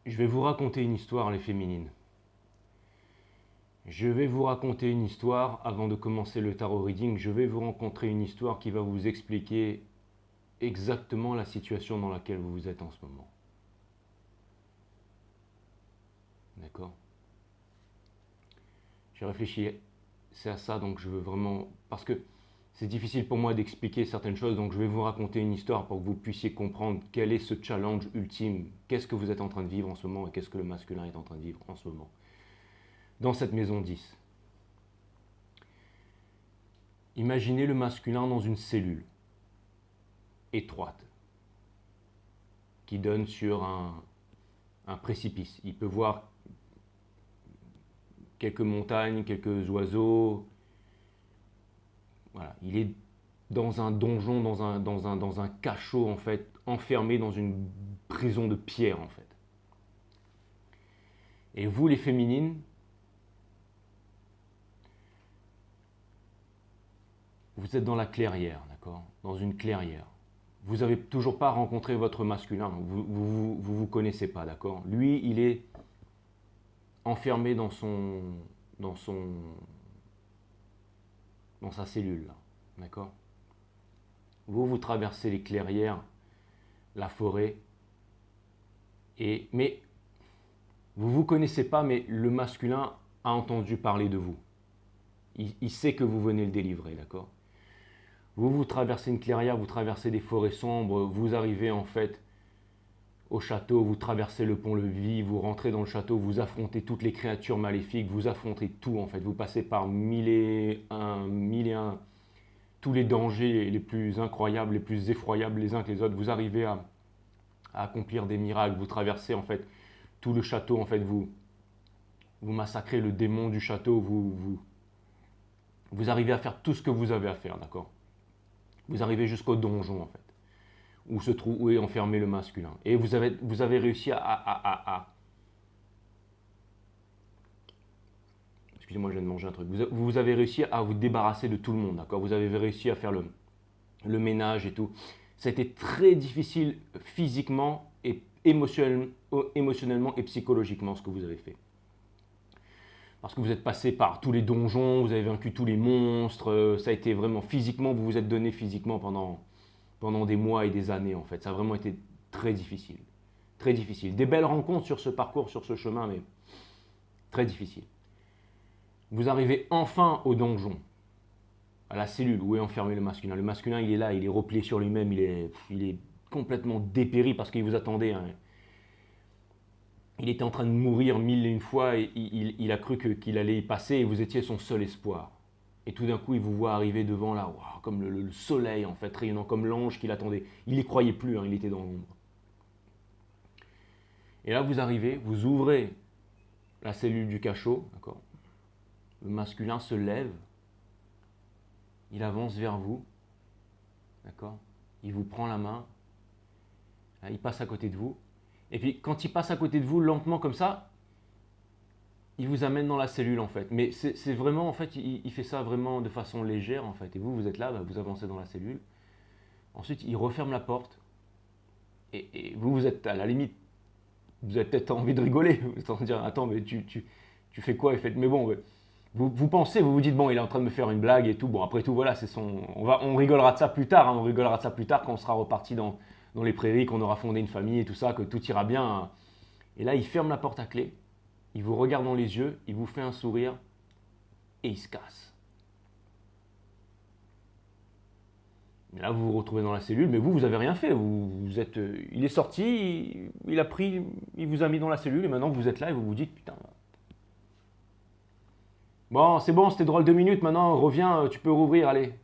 Je vais vous raconter une histoire, les féminines. Je vais vous raconter une histoire, avant de commencer le tarot reading, je vais vous rencontrer une histoire qui va vous expliquer exactement la situation dans laquelle vous êtes en ce moment. D'accord? J'ai réfléchi c'est à ça, donc je veux vraiment... Parce que c'est difficile pour moi d'expliquer certaines choses, donc je vais vous raconter une histoire pour que vous puissiez comprendre quel est ce challenge ultime. Qu'est-ce que vous êtes en train de vivre en ce moment et qu'est-ce que le masculin est en train de vivre en ce moment. Dans cette maison 10. Imaginez le masculin dans une cellule étroite qui donne sur un précipice. Il peut voir quelques montagnes, quelques oiseaux. Voilà, il est dans un donjon, dans un cachot en fait, enfermé dans une prison de pierre en fait. Et vous les féminines, vous êtes dans la clairière, d'accord? Dans une clairière. Vous n'avez toujours pas rencontré votre masculin, vous connaissez pas, d'accord? Lui, il est enfermé dans sa cellule, là, d'accord? Vous traversez les clairières, la forêt, mais vous connaissez pas, mais le masculin a entendu parler de vous. Il sait que vous venez le délivrer, d'accord? Vous traversez une clairière, vous traversez des forêts sombres, vous arrivez en fait au château, vous traversez le pont-levis, vous rentrez dans le château, vous affrontez toutes les créatures maléfiques, vous affrontez tout en fait, vous passez par mille et un, tous les dangers les plus incroyables, les plus effroyables les uns que les autres, vous arrivez à accomplir des miracles, vous traversez en fait tout le château, en fait vous massacrez le démon du château, vous arrivez à faire tout ce que vous avez à faire, d'accord? Vous arrivez jusqu'au donjon en fait, où est enfermé le masculin. Et vous avez réussi excusez-moi, je viens de manger un truc. Vous avez réussi à vous débarrasser de tout le monde, d'accord? Vous avez réussi à faire le ménage et tout. Ça a été très difficile physiquement et émotionnellement et psychologiquement ce que vous avez fait. Parce que vous êtes passé par tous les donjons, vous avez vaincu tous les monstres, ça a été vraiment physiquement, vous vous êtes donné physiquement pendant des mois et des années en fait. Ça a vraiment été très difficile. Très difficile. Des belles rencontres sur ce parcours, sur ce chemin, mais très difficile. Vous arrivez enfin au donjon, à la cellule où est enfermé le masculin. Le masculin, il est là, il est replié sur lui-même, il est complètement dépéri parce qu'il vous attendait. Hein. Il était en train de mourir mille et une fois et il a cru qu'il allait y passer et vous étiez son seul espoir. Et tout d'un coup, il vous voit arriver devant là, wow, comme le soleil en fait, rayonnant comme l'ange qu'il attendait. Il n'y croyait plus, hein, il était dans l'ombre. Et là, vous arrivez, vous ouvrez la cellule du cachot, d'accord? Le masculin se lève, il avance vers vous, d'accord? Il vous prend la main, il passe à côté de vous. Et puis, quand il passe à côté de vous, lentement comme ça, il vous amène dans la cellule en fait. Mais c'est vraiment, en fait, il fait ça vraiment de façon légère en fait. Et vous êtes là, vous avancez dans la cellule. Ensuite, il referme la porte. Et vous êtes à la limite, vous avez peut-être envie de rigoler. Vous êtes en train de dire, attends, mais tu fais quoi? Mais bon, vous pensez, vous vous dites, bon, il est en train de me faire une blague et tout. Bon, après tout, voilà, on rigolera de ça plus tard. Hein, on rigolera de ça plus tard quand on sera reparti dans les prairies, qu'on aura fondé une famille et tout ça, que tout ira bien. Hein. Et là, il ferme la porte à clé. Il vous regarde dans les yeux, il vous fait un sourire et il se casse. Et là, vous vous retrouvez dans la cellule, mais vous avez rien fait. Il est sorti, il vous a mis dans la cellule et maintenant vous êtes là et vous vous dites, putain. Bon, c'était drôle 2 minutes, maintenant reviens, tu peux rouvrir, allez.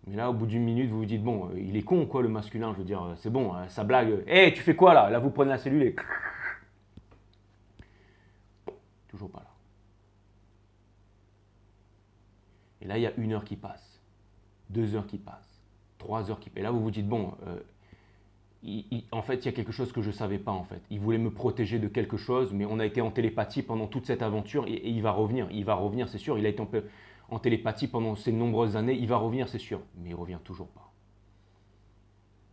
Mais là, au bout d'une minute, vous vous dites, bon, il est con quoi le masculin, je veux dire, c'est bon, sa blague. Hé, tu fais quoi là? Là, vous prenez la cellule et... Toujours pas là. Et là, il y a 1 heure qui passe, 2 heures qui passent, 3 heures qui passent. Et là, vous vous dites, bon, en fait, il y a quelque chose que je ne savais pas, en fait. Il voulait me protéger de quelque chose, mais on a été en télépathie pendant toute cette aventure et il va revenir, c'est sûr. Il a été en télépathie pendant ces nombreuses années, il va revenir, c'est sûr. Mais il ne revient toujours pas.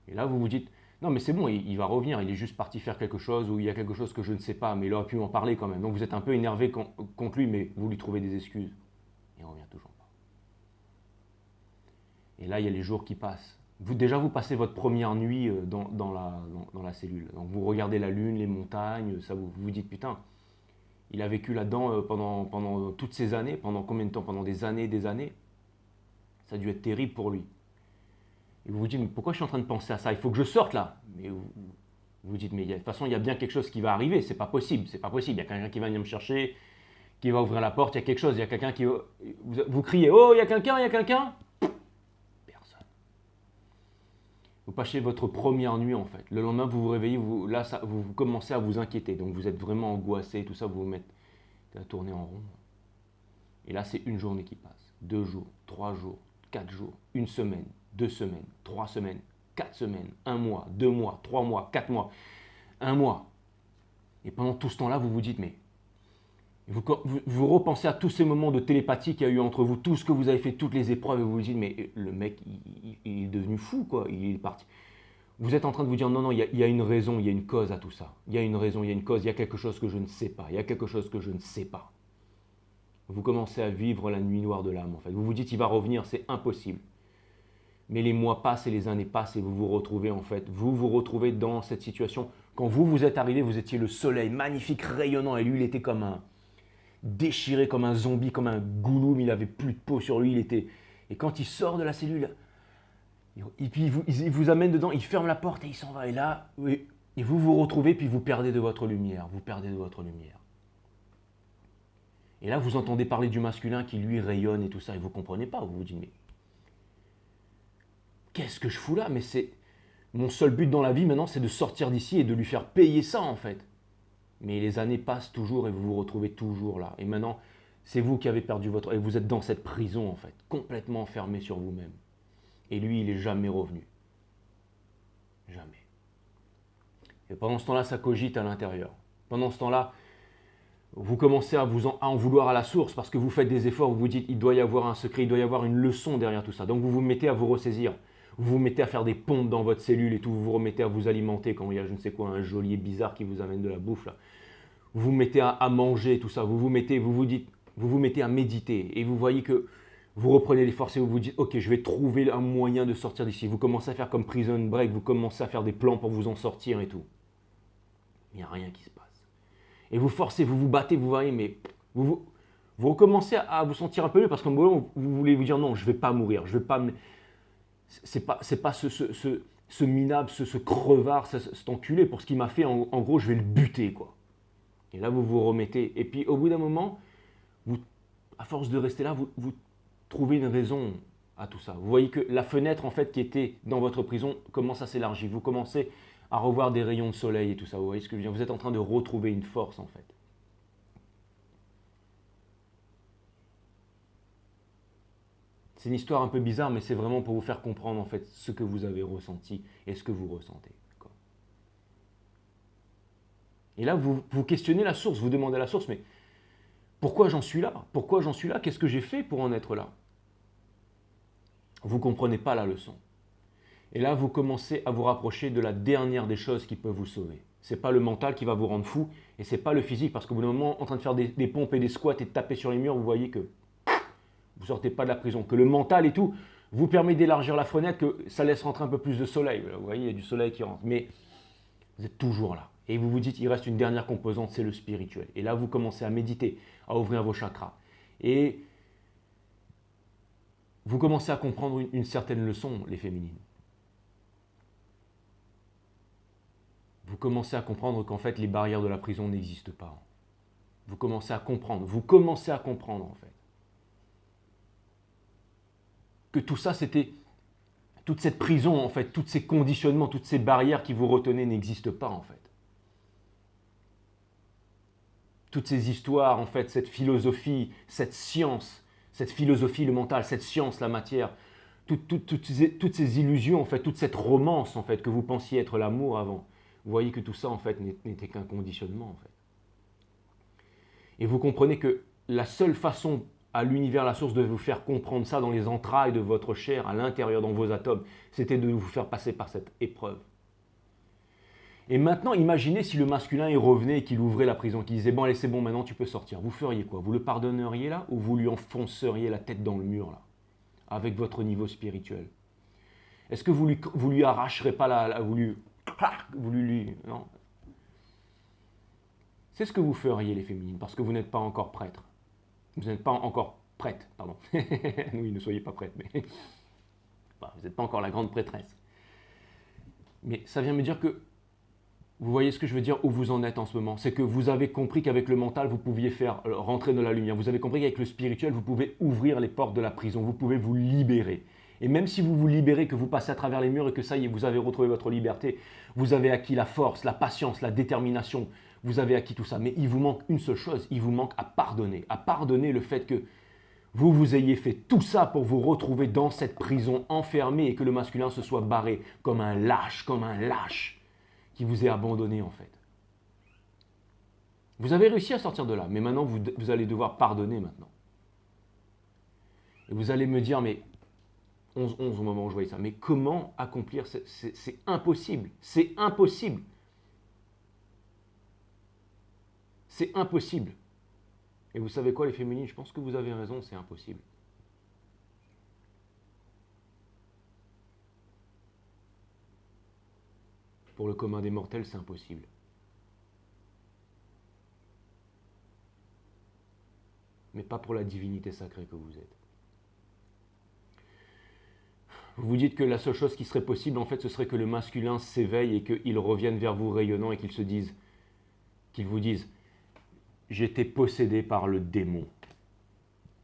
Et là, vous vous dites, non, mais c'est bon, il va revenir, il est juste parti faire quelque chose ou il y a quelque chose que je ne sais pas, mais il aurait pu m'en parler quand même. Donc vous êtes un peu énervé contre lui, mais vous lui trouvez des excuses. Il ne revient toujours pas. Et là, il y a les jours qui passent. Vous passez votre première nuit dans la cellule. Donc vous regardez la lune, les montagnes, ça vous dites, putain, Il a vécu là-dedans pendant toutes ces années. Pendant combien de temps? Pendant des années et des années. Ça a dû être terrible pour lui. Et vous vous dites, mais pourquoi je suis en train de penser à ça? Il faut que je sorte là. Mais vous vous dites, mais de toute façon, il y a bien quelque chose qui va arriver. C'est pas possible, c'est pas possible. Il y a quelqu'un qui va venir me chercher, qui va ouvrir la porte. Il y a quelque chose. Il y a quelqu'un qui. Vous criez, oh, il y a quelqu'un, il y a quelqu'un. Personne. Vous passez votre première nuit en fait. Le lendemain, vous vous réveillez, là, vous commencez à vous inquiéter. Donc vous êtes vraiment angoissé, tout ça, vous vous mettez à tourner en rond. Et là, c'est une journée qui passe. 2 jours, 3 jours, 4 jours, une semaine, 2 semaines, 3 semaines, 4 semaines, 1 mois, 2 mois, 3 mois, 4 mois, 1 mois. Et pendant tout ce temps-là, vous vous dites, mais vous repensez à tous ces moments de télépathie qu'il y a eu entre vous, tout ce que vous avez fait, toutes les épreuves, et vous vous dites, mais le mec, il est devenu fou, quoi, il est parti. Vous êtes en train de vous dire, non, non, il y a une raison, il y a une cause à tout ça. Il y a une raison, il y a une cause, il y a quelque chose que je ne sais pas, il y a quelque chose que je ne sais pas. Vous commencez à vivre la nuit noire de l'âme, en fait. Vous vous dites, il va revenir, c'est impossible. Mais les mois passent et les années passent et vous vous retrouvez, en fait. Vous vous retrouvez dans cette situation. Quand vous êtes arrivé, vous étiez le soleil, magnifique, rayonnant, et lui, il était comme un déchiré, comme un zombie, comme un gouloum, il avait plus de peau sur lui, il était... Et quand il sort de la cellule, et puis il vous amène dedans, il ferme la porte et il s'en va. Et là, et vous vous retrouvez, puis vous perdez de votre lumière, vous perdez de votre lumière. Et là, vous entendez parler du masculin qui, lui, rayonne et tout ça, et vous ne comprenez pas. Vous vous dites, mais qu'est-ce que je fous là? Mais c'est mon seul but dans la vie maintenant, c'est de sortir d'ici et de lui faire payer ça, en fait. Mais les années passent toujours et vous vous retrouvez toujours là. Et maintenant, c'est vous qui avez perdu votre... Et vous êtes dans cette prison, en fait, complètement enfermé sur vous-même. Et lui, il n'est jamais revenu. Jamais. Et pendant ce temps-là, ça cogite à l'intérieur. Pendant ce temps-là, vous commencez à en vouloir à la source parce que vous faites des efforts, vous vous dites il doit y avoir un secret, il doit y avoir une leçon derrière tout ça. Donc vous vous mettez à vous ressaisir, vous vous mettez à faire des pompes dans votre cellule et tout, vous vous remettez à vous alimenter quand il y a je ne sais quoi, un geôlier bizarre qui vous amène de la bouffe là. Vous vous mettez à manger tout ça, vous vous mettez à méditer et vous voyez que vous reprenez les forces et vous vous dites ok je vais trouver un moyen de sortir d'ici. Vous commencez à faire comme Prison Break, vous commencez à faire des plans pour vous en sortir et tout. Il n'y a rien qui se passe. Et vous forcez, vous vous battez, vous voyez, mais vous recommencez à vous sentir un peu mieux parce qu'en moment, vous voulez vous dire non, je ne vais pas mourir, je vais pas. C'est pas ce minable, ce crevard, cet enculé pour ce qu'il m'a fait. En gros, je vais le buter, quoi. Et là, vous vous remettez. Et puis, au bout d'un moment, à force de rester là, vous trouvez une raison à tout ça. Vous voyez que la fenêtre, en fait, qui était dans votre prison commence à s'élargir. Vous commencez à revoir des rayons de soleil et tout ça. Vous voyez ce que je veux dire? Vous êtes en train de retrouver une force, en fait. C'est une histoire un peu bizarre, mais c'est vraiment pour vous faire comprendre, en fait, ce que vous avez ressenti et ce que vous ressentez. Et là, vous questionnez la source, vous demandez à la source, mais pourquoi j'en suis là? Pourquoi j'en suis là? Qu'est-ce que j'ai fait pour en être là? Vous ne comprenez pas la leçon. Et là, vous commencez à vous rapprocher de la dernière des choses qui peuvent vous sauver. Ce n'est pas le mental qui va vous rendre fou, et ce n'est pas le physique, parce qu'au bout d'un moment, en train de faire des pompes et des squats et de taper sur les murs, vous voyez que vous ne sortez pas de la prison, que le mental et tout vous permet d'élargir la fenêtre, que ça laisse rentrer un peu plus de soleil. Vous voyez, il y a du soleil qui rentre. Mais vous êtes toujours là. Et vous vous dites, il reste une dernière composante, c'est le spirituel. Et là, vous commencez à méditer, à ouvrir vos chakras. Et vous commencez à comprendre une certaine leçon, les féminines. Vous commencez à comprendre qu'en fait, les barrières de la prison n'existent pas. Vous commencez à comprendre en fait. Que tout ça, c'était toute cette prison, en fait, tous ces conditionnements, toutes ces barrières qui vous retenaient n'existent pas, en fait. Toutes ces histoires, en fait, cette philosophie, cette science, cette philosophie, le mental, cette science, la matière, toutes ces illusions, en fait, toute cette romance, en fait, que vous pensiez être l'amour avant, vous voyez que tout ça, en fait, n'était qu'un conditionnement, en fait. Et vous comprenez que la seule façon à l'univers, la source, de vous faire comprendre ça dans les entrailles de votre chair, à l'intérieur, dans vos atomes, c'était de vous faire passer par cette épreuve. Et maintenant, imaginez si le masculin il revenait et qu'il ouvrait la prison, qu'il disait « Bon, allez, c'est bon, maintenant tu peux sortir ». Vous feriez quoi? Vous le pardonneriez là ou vous lui enfonceriez la tête dans le mur là, avec votre niveau spirituel? Est-ce que vous lui arracherez pas vous lui non? C'est ce que vous feriez les féminines, parce que vous n'êtes pas encore prêtre. Vous n'êtes pas encore prête, pardon. Oui, ne soyez pas prête, mais enfin, vous n'êtes pas encore la grande prêtresse. Mais ça vient me dire que vous voyez ce que je veux dire, où vous en êtes en ce moment. C'est que vous avez compris qu'avec le mental, vous pouviez faire rentrer de la lumière. Vous avez compris qu'avec le spirituel, vous pouvez ouvrir les portes de la prison. Vous pouvez vous libérer. Et même si vous vous libérez, que vous passez à travers les murs et que ça y est, vous avez retrouvé votre liberté, vous avez acquis la force, la patience, la détermination. Vous avez acquis tout ça. Mais il vous manque une seule chose. Il vous manque à pardonner. À pardonner le fait que vous ayez fait tout ça pour vous retrouver dans cette prison enfermée et que le masculin se soit barré comme un lâche qui vous ait abandonné en fait. Vous avez réussi à sortir de là, mais maintenant vous allez devoir pardonner maintenant. Et vous allez me dire, mais 11 au moment où je voyais ça, mais comment accomplir, c'est impossible, c'est impossible. C'est impossible. Et vous savez quoi les féminines, je pense que vous avez raison, c'est impossible. Pour le commun des mortels, c'est impossible. Mais pas pour la divinité sacrée que vous êtes. Vous vous dites que la seule chose qui serait possible, en fait, ce serait que le masculin s'éveille et qu'il revienne vers vous rayonnant et qu'il vous dise, j'étais possédé par le démon.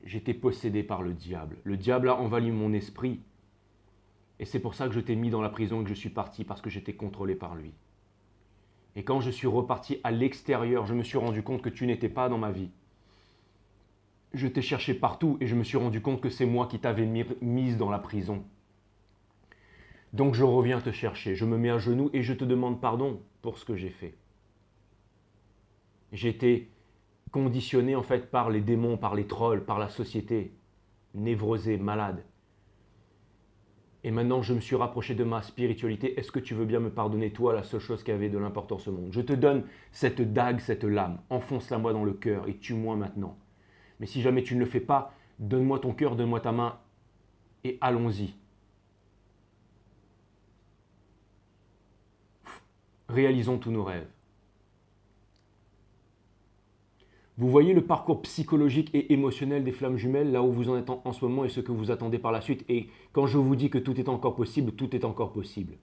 J'étais possédé par le diable. Le diable a envahi mon esprit. Et c'est pour ça que je t'ai mis dans la prison et que je suis parti, parce que j'étais contrôlé par lui. Et quand je suis reparti à l'extérieur, je me suis rendu compte que tu n'étais pas dans ma vie. Je t'ai cherché partout et je me suis rendu compte que c'est moi qui t'avais mise dans la prison. Donc je reviens te chercher, je me mets à genoux et je te demande pardon pour ce que j'ai fait. J'ai été conditionné en fait par les démons, par les trolls, par la société, névrosé, malade. Et maintenant je me suis rapproché de ma spiritualité. Est-ce que tu veux bien me pardonner, toi, la seule chose qui avait de l'importance au monde? Je te donne cette dague, cette lame, enfonce-la moi dans le cœur et tue-moi maintenant. Mais si jamais tu ne le fais pas, donne-moi ton cœur, donne-moi ta main et allons-y. Réalisons tous nos rêves. Vous voyez le parcours psychologique et émotionnel des flammes jumelles, là où vous en êtes en ce moment et ce que vous attendez par la suite. Et quand je vous dis que tout est encore possible, tout est encore possible.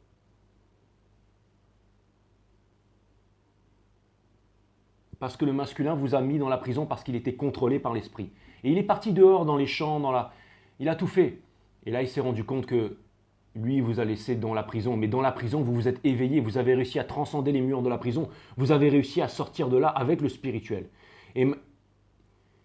Parce que le masculin vous a mis dans la prison parce qu'il était contrôlé par l'esprit. Et il est parti dehors dans les champs, il a tout fait. Et là, il s'est rendu compte que lui, il vous a laissé dans la prison. Mais dans la prison, vous vous êtes éveillé, vous avez réussi à transcender les murs de la prison. Vous avez réussi à sortir de là avec le spirituel. Et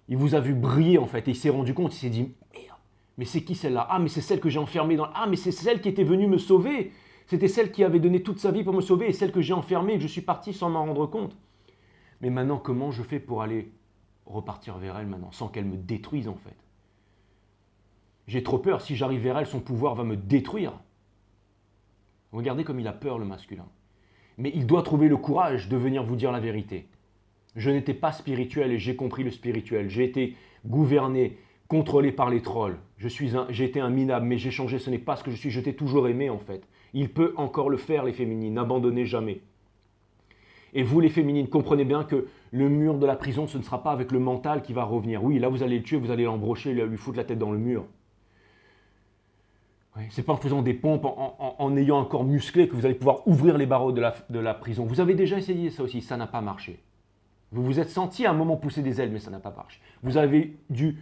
il vous a vu briller en fait. Et il s'est rendu compte, il s'est dit, merde, mais c'est qui celle-là? Ah, mais c'est celle que j'ai enfermée dans... Ah, mais c'est celle qui était venue me sauver. C'était celle qui avait donné toute sa vie pour me sauver et celle que j'ai enfermée et que je suis parti sans m'en rendre compte. Mais maintenant, comment je fais pour aller repartir vers elle maintenant, sans qu'elle me détruise en fait? J'ai trop peur, si j'arrive vers elle, son pouvoir va me détruire. Regardez comme il a peur le masculin. Mais il doit trouver le courage de venir vous dire la vérité. Je n'étais pas spirituel et j'ai compris le spirituel. J'ai été gouverné, contrôlé par les trolls. J'ai été un minable, mais j'ai changé, ce n'est pas ce que je suis. Je t'ai toujours aimé en fait. Il peut encore le faire les féminines, n'abandonnez jamais. Et vous les féminines, comprenez bien que le mur de la prison, ce ne sera pas avec le mental qui va revenir. Oui, là vous allez le tuer, vous allez l'embrocher, lui foutre la tête dans le mur. Oui, c'est pas en faisant des pompes, en ayant un corps musclé que vous allez pouvoir ouvrir les barreaux de la prison. Vous avez déjà essayé ça aussi, ça n'a pas marché. Vous vous êtes senti à un moment pousser des ailes, mais ça n'a pas marché. Vous avez dû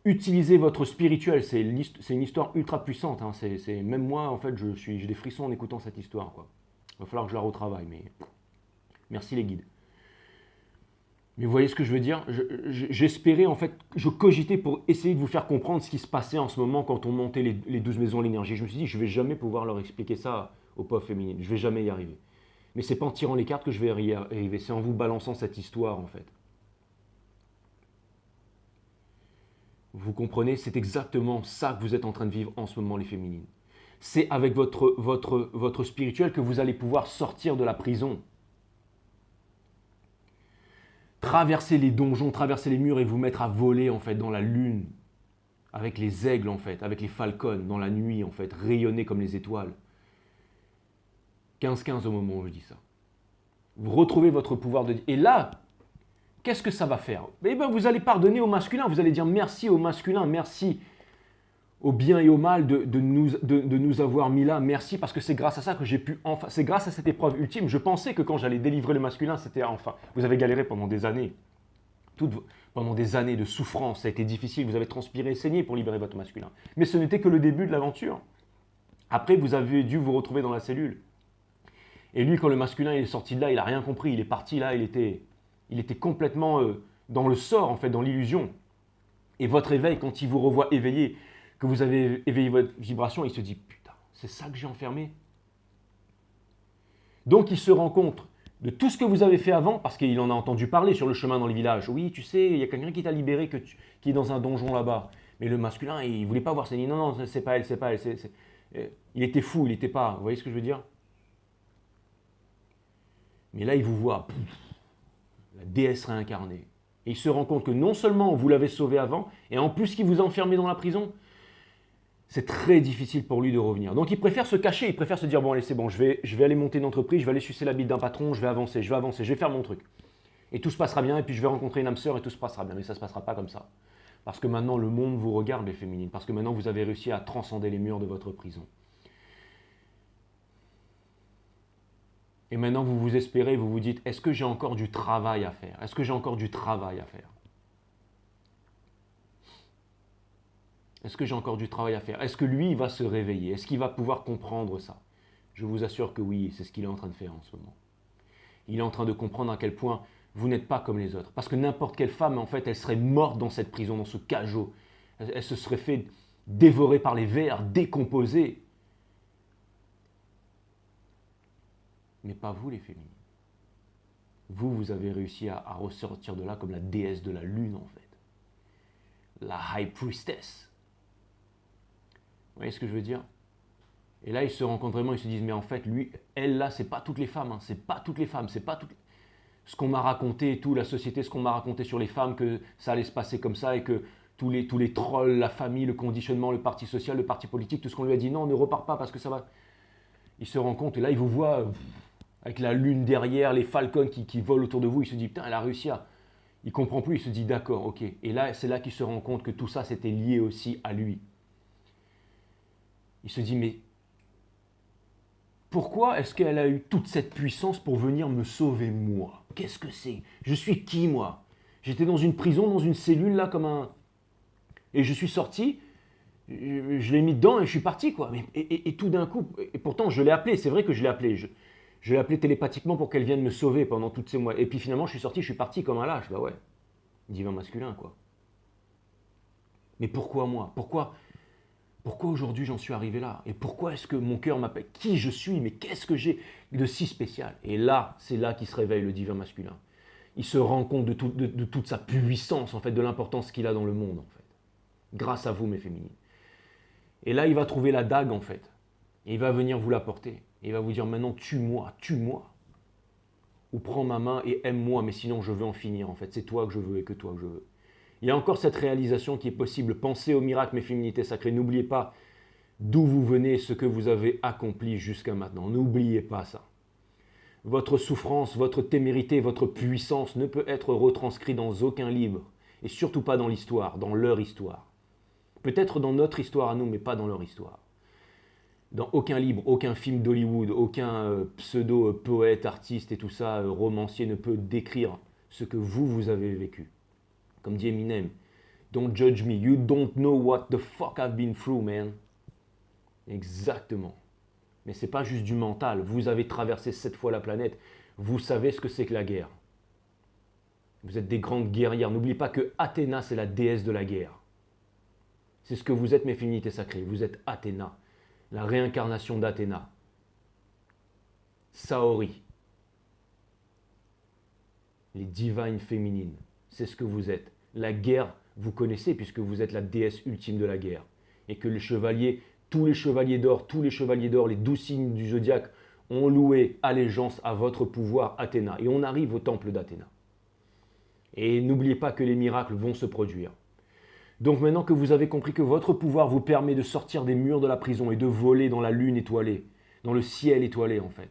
utiliser votre spirituel. C'est une histoire ultra puissante. Hein. Même moi, en fait, j'ai des frissons en écoutant cette histoire. Quoi. Il va falloir que je la retravaille, mais merci les guides. Mais vous voyez ce que je veux dire? J'espérais, en fait, je cogitais pour essayer de vous faire comprendre ce qui se passait en ce moment quand on montait les 12 maisons de l'énergie. Je me suis dit, je ne vais jamais pouvoir leur expliquer ça aux pauvres féminines. Je ne vais jamais y arriver. Mais ce n'est pas en tirant les cartes que je vais y arriver, c'est en vous balançant cette histoire, en fait. Vous comprenez? C'est exactement ça que vous êtes en train de vivre en ce moment, les féminines. C'est avec votre spirituel que vous allez pouvoir sortir de la prison. Traverser les donjons, traverser les murs et vous mettre à voler en fait dans la lune, avec les aigles en fait, avec les falcons dans la nuit en fait, rayonner comme les étoiles. 15-15 au moment où je dis ça. Vous retrouvez votre pouvoir de... Et là, qu'est-ce que ça va faire? Eh bien, vous allez pardonner au masculin, vous allez dire merci au masculin, merci au bien et au mal de nous avoir mis là, merci parce que c'est grâce à ça que j'ai pu enfin, c'est grâce à cette épreuve ultime, je pensais que quand j'allais délivrer le masculin, c'était enfin. Vous avez galéré pendant des années, pendant des années de souffrance, ça a été difficile, vous avez transpiré et saigné pour libérer votre masculin. Mais ce n'était que le début de l'aventure. Après, vous avez dû vous retrouver dans la cellule. Et lui, quand le masculin est sorti de là, il n'a rien compris, il est parti là, il était complètement dans le sort, en fait, dans l'illusion. Et votre éveil, quand il vous revoit éveillé, que vous avez éveillé votre vibration, il se dit, putain, c'est ça que j'ai enfermé. Donc il se rend compte de tout ce que vous avez fait avant, parce qu'il en a entendu parler sur le chemin dans le village. Oui, tu sais, il y a quelqu'un qui t'a libéré, qui est dans un donjon là-bas. Mais le masculin, il ne voulait pas voir ça. Il dit, non, non, c'est pas elle, c'est pas elle. Il était fou, il n'était pas. Vous voyez ce que je veux dire? Mais là, il vous voit, la déesse réincarnée. Et il se rend compte que non seulement vous l'avez sauvé avant, et en plus qu'il vous a enfermé dans la prison, c'est très difficile pour lui de revenir. Donc il préfère se cacher, il préfère se dire, bon allez c'est bon, je vais aller monter une entreprise, je vais aller sucer la bite d'un patron, je vais avancer, je vais faire mon truc. Et tout se passera bien, et puis je vais rencontrer une âme sœur et tout se passera bien. Mais ça ne se passera pas comme ça. Parce que maintenant le monde vous regarde, les féminines, parce que maintenant vous avez réussi à transcender les murs de votre prison. Et maintenant vous vous espérez, vous vous dites, est-ce que j'ai encore du travail à faire? Est-ce que j'ai encore du travail à faire? Est-ce que j'ai encore du travail à faire? Est-ce que lui va se réveiller? Est-ce qu'il va pouvoir comprendre ça? Je vous assure que oui, c'est ce qu'il est en train de faire en ce moment. Il est en train de comprendre à quel point vous n'êtes pas comme les autres. Parce que n'importe quelle femme, en fait, elle serait morte dans cette prison, dans ce cachot. Elle se serait fait dévorer par les vers, décomposer. Mais pas vous, les féminines. Vous avez réussi à ressortir de là comme la déesse de la lune, en fait. La High Priestess. Vous voyez ce que je veux dire? Et là, ils se rencontrent vraiment, ils se disent, mais en fait, lui, elle là, c'est pas toutes les femmes, hein, c'est pas toutes les femmes, c'est pas toutes les... Ce qu'on m'a raconté et tout, la société, ce qu'on m'a raconté sur les femmes, que ça allait se passer comme ça et que tous les trolls, la famille, le conditionnement, le parti social, le parti politique, tout ce qu'on lui a dit, non, ne repars pas parce que ça va... Il se rend compte et là, il vous voit avec la lune derrière, les falcons qui volent autour de vous, il se dit, putain, elle a réussi à... Il comprend plus, il se dit, d'accord, ok. Et là, c'est là qu'il se rend compte que tout ça, c'était lié aussi à lui. Il se dit, mais pourquoi est-ce qu'elle a eu toute cette puissance pour venir me sauver moi? Qu'est-ce que c'est? Je suis qui moi? J'étais dans une prison, dans une cellule là comme un... Et je suis sorti, je l'ai mis dedans et je suis parti quoi. Et tout d'un coup, et pourtant je l'ai appelé, c'est vrai que je l'ai appelé. Je l'ai appelé télépathiquement pour qu'elle vienne me sauver pendant tous ces mois. Et puis finalement je suis sorti, je suis parti comme un lâche. Bah ouais, divin masculin quoi. Mais pourquoi moi? Pourquoi aujourd'hui j'en suis arrivé là? Et pourquoi est-ce que mon cœur m'appelle? Qui je suis? Mais qu'est-ce que j'ai de si spécial? Et là, c'est là qu'il se réveille le divin masculin. Il se rend compte de toute sa puissance, en fait, de l'importance qu'il a dans le monde, en fait. Grâce à vous, mes féminines. Et là, il va trouver la dague, en fait. Et il va venir vous la porter. Et il va vous dire, maintenant, tue-moi, tue-moi. Ou prends ma main et aime-moi, mais sinon je veux en finir, en fait. C'est toi que je veux et que toi que je veux. Il y a encore cette réalisation qui est possible. Pensez au miracle, mes féminités sacrées. N'oubliez pas d'où vous venez, ce que vous avez accompli jusqu'à maintenant. N'oubliez pas ça. Votre souffrance, votre témérité, votre puissance ne peut être retranscrite dans aucun livre. Et surtout pas dans l'histoire, dans leur histoire. Peut-être dans notre histoire à nous, mais pas dans leur histoire. Dans aucun livre, aucun film d'Hollywood, aucun pseudo-poète, artiste et tout ça, romancier ne peut décrire ce que vous avez vécu. Comme dit Eminem, don't judge me, you don't know what the fuck I've been through, man. Exactement. Mais c'est pas juste du mental, vous avez traversé 7 fois la planète, vous savez ce que c'est que la guerre. Vous êtes des grandes guerrières, n'oubliez pas que Athéna c'est la déesse de la guerre. C'est ce que vous êtes, mes féminités sacrées, vous êtes Athéna, la réincarnation d'Athéna. Saori, les divines féminines, c'est ce que vous êtes. La guerre, vous connaissez puisque vous êtes la déesse ultime de la guerre. Et que les chevaliers, tous les chevaliers d'or, les 12 signes du zodiaque ont loué allégeance à votre pouvoir Athéna. Et on arrive au temple d'Athéna. Et n'oubliez pas que les miracles vont se produire. Donc maintenant que vous avez compris que votre pouvoir vous permet de sortir des murs de la prison et de voler dans la lune étoilée, dans le ciel étoilé en fait,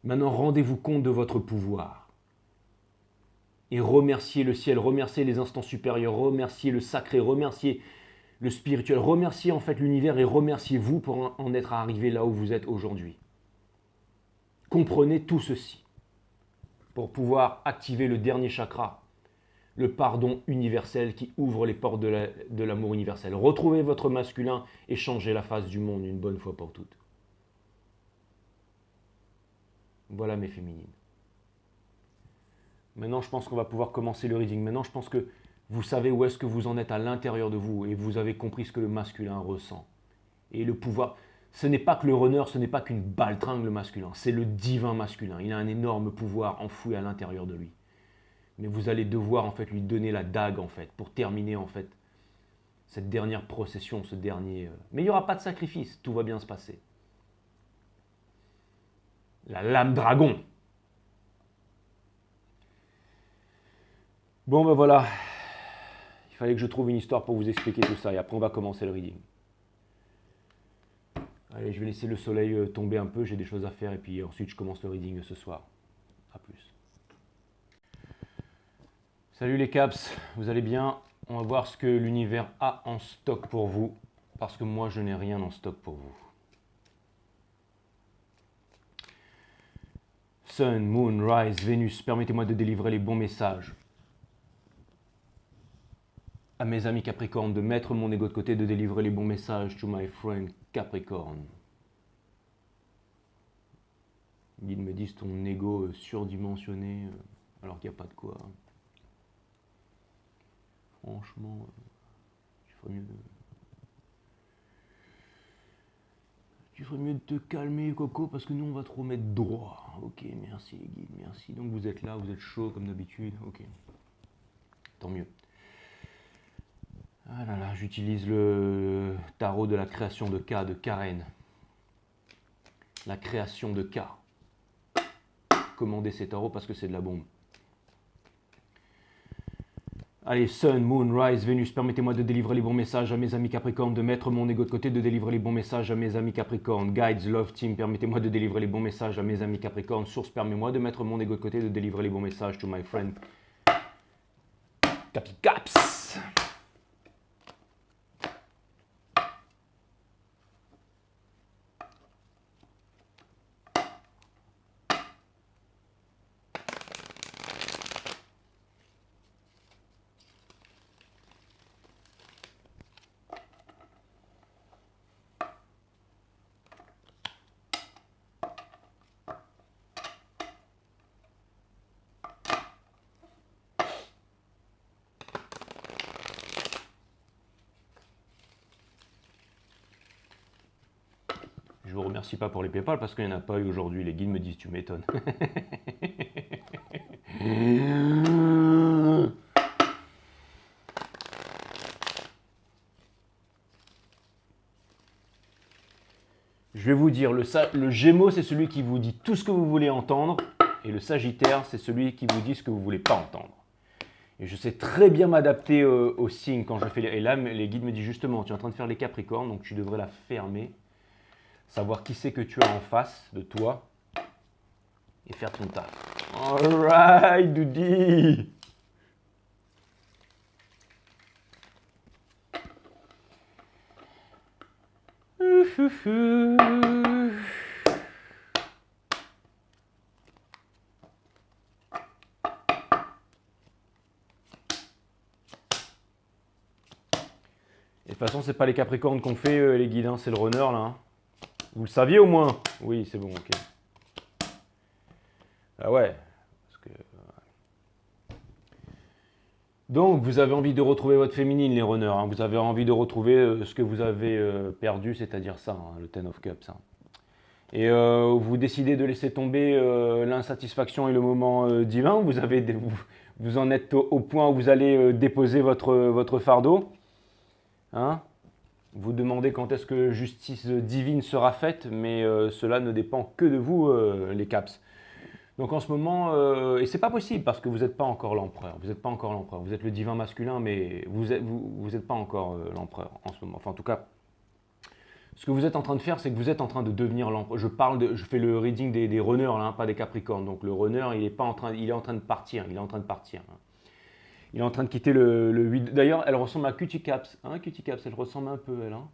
Maintenant, rendez-vous compte de votre pouvoir. Et remerciez le ciel, remerciez les instants supérieurs, remerciez le sacré, remerciez le spirituel, remerciez en fait l'univers et remerciez-vous pour en être arrivé là où vous êtes aujourd'hui. Comprenez tout ceci pour pouvoir activer le dernier chakra, le pardon universel qui ouvre les portes de l'amour universel. Retrouvez votre masculin et changez la face du monde une bonne fois pour toutes. Voilà mes féminines. Maintenant, je pense qu'on va pouvoir commencer le reading. Maintenant, je pense que vous savez où est-ce que vous en êtes à l'intérieur de vous et vous avez compris ce que le masculin ressent. Et le pouvoir, ce n'est pas que le runner, ce n'est pas qu'une baltringue le masculin, c'est le divin masculin. Il a un énorme pouvoir enfoui à l'intérieur de lui. Mais vous allez devoir en fait lui donner la dague en fait pour terminer en fait cette dernière procession, ce dernier. Mais il n'y aura pas de sacrifice, tout va bien se passer. La lame dragon. Bon ben voilà, il fallait que je trouve une histoire pour vous expliquer tout ça et après on va commencer le reading. Allez, je vais laisser le soleil tomber un peu, j'ai des choses à faire et puis ensuite je commence le reading ce soir. A plus. Salut les caps, vous allez bien? On va voir ce que l'univers a en stock pour vous, parce que moi je n'ai rien en stock pour vous. Sun, Moon, Rise, Vénus, permettez-moi de délivrer les bons messages. À mes amis Capricorne, de mettre mon ego de côté, de délivrer les bons messages to my friend Capricorne. Ils me disent ton ego surdimensionné, alors qu'il n'y a pas de quoi. Franchement, tu ferais mieux de te calmer, Coco, parce que nous, on va te remettre droit. Ok, merci les guides, merci. Donc vous êtes là, vous êtes chaud comme d'habitude. Ok, tant mieux. Ah là là, j'utilise le tarot de la création de cas de Karen. La création de cas. Commandez ces tarots parce que c'est de la bombe. Allez, Sun, Moon, Rise, Vénus, permettez-moi de délivrer les bons messages à mes amis Capricorne, de mettre mon ego de côté, de délivrer les bons messages à mes amis Capricorne. Guides, Love Team, permettez-moi de délivrer les bons messages à mes amis Capricorne. Source, permettez-moi de mettre mon ego de côté, de délivrer les bons messages to my friend Capicaps. Je vous remercie pas pour les PayPal parce qu'il n'y en a pas eu aujourd'hui. Les guides me disent tu m'étonnes. Je vais vous dire, le Gémeaux, c'est celui qui vous dit tout ce que vous voulez entendre. Et le Sagittaire, c'est celui qui vous dit ce que vous ne voulez pas entendre. Et je sais très bien m'adapter aux signes quand je fais les... Et là, les guides me disent justement, tu es en train de faire les Capricornes, donc tu devrais la fermer. Savoir qui c'est que tu as en face de toi. Et faire ton taf. Alright, Doudi. Et de toute façon, c'est pas les Capricornes qu'on fait, les guides, hein, c'est le runner là. Hein. Vous le saviez au moins? Oui, c'est bon, ok. Ah ouais. Parce que... Donc, vous avez envie de retrouver votre féminine, les runners. Hein. Vous avez envie de retrouver ce que vous avez perdu, c'est-à-dire ça, hein, le Ten of Cups. Hein. Et vous décidez de laisser tomber l'insatisfaction et le moment divin. Vous en êtes au point où vous allez déposer votre fardeau. Hein? Vous demandez quand est-ce que justice divine sera faite, mais cela ne dépend que de vous, les caps. Donc en ce moment, et c'est pas possible parce que vous n'êtes pas encore l'empereur. Vous n'êtes pas encore l'empereur. Vous êtes le divin masculin, mais vous n'êtes pas encore l'empereur en ce moment. Enfin, en tout cas, Ce que vous êtes en train de faire, c'est que vous êtes en train de devenir l'empereur. Je fais le reading des runners, là, hein, pas des capricornes. Donc le runner, il est en train de partir. Il est en train de partir. Hein. Il est en train de quitter le 8. D'ailleurs, elle ressemble à Cutie Caps. Hein, Cutie Caps, elle ressemble un peu, elle. Hein.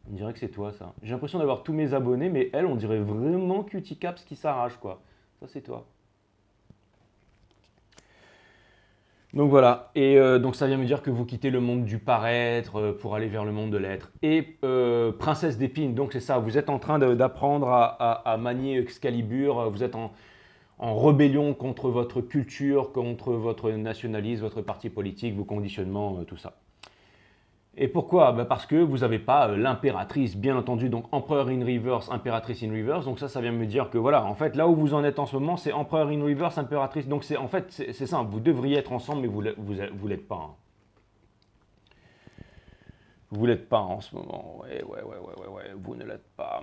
On dirait que c'est toi, ça. J'ai l'impression d'avoir tous mes abonnés, mais elle, on dirait vraiment Cutie Caps qui s'arrache, quoi. Ça, c'est toi. Donc voilà, et donc ça vient me dire que vous quittez le monde du paraître pour aller vers le monde de l'être. Et princesse d'épines, donc c'est ça, vous êtes en train d'apprendre à manier Excalibur, vous êtes en rébellion contre votre culture, contre votre nationalisme, votre parti politique, vos conditionnements, tout ça. Et pourquoi? Parce que vous n'avez pas l'impératrice, bien entendu, donc empereur in reverse, impératrice in reverse. Donc ça vient me dire que voilà, en fait, là où vous en êtes en ce moment, c'est empereur in reverse, impératrice. Donc en fait, c'est simple, vous devriez être ensemble, mais vous l'êtes pas. Hein. Vous l'êtes pas en ce moment. Ouais, vous ne l'êtes pas.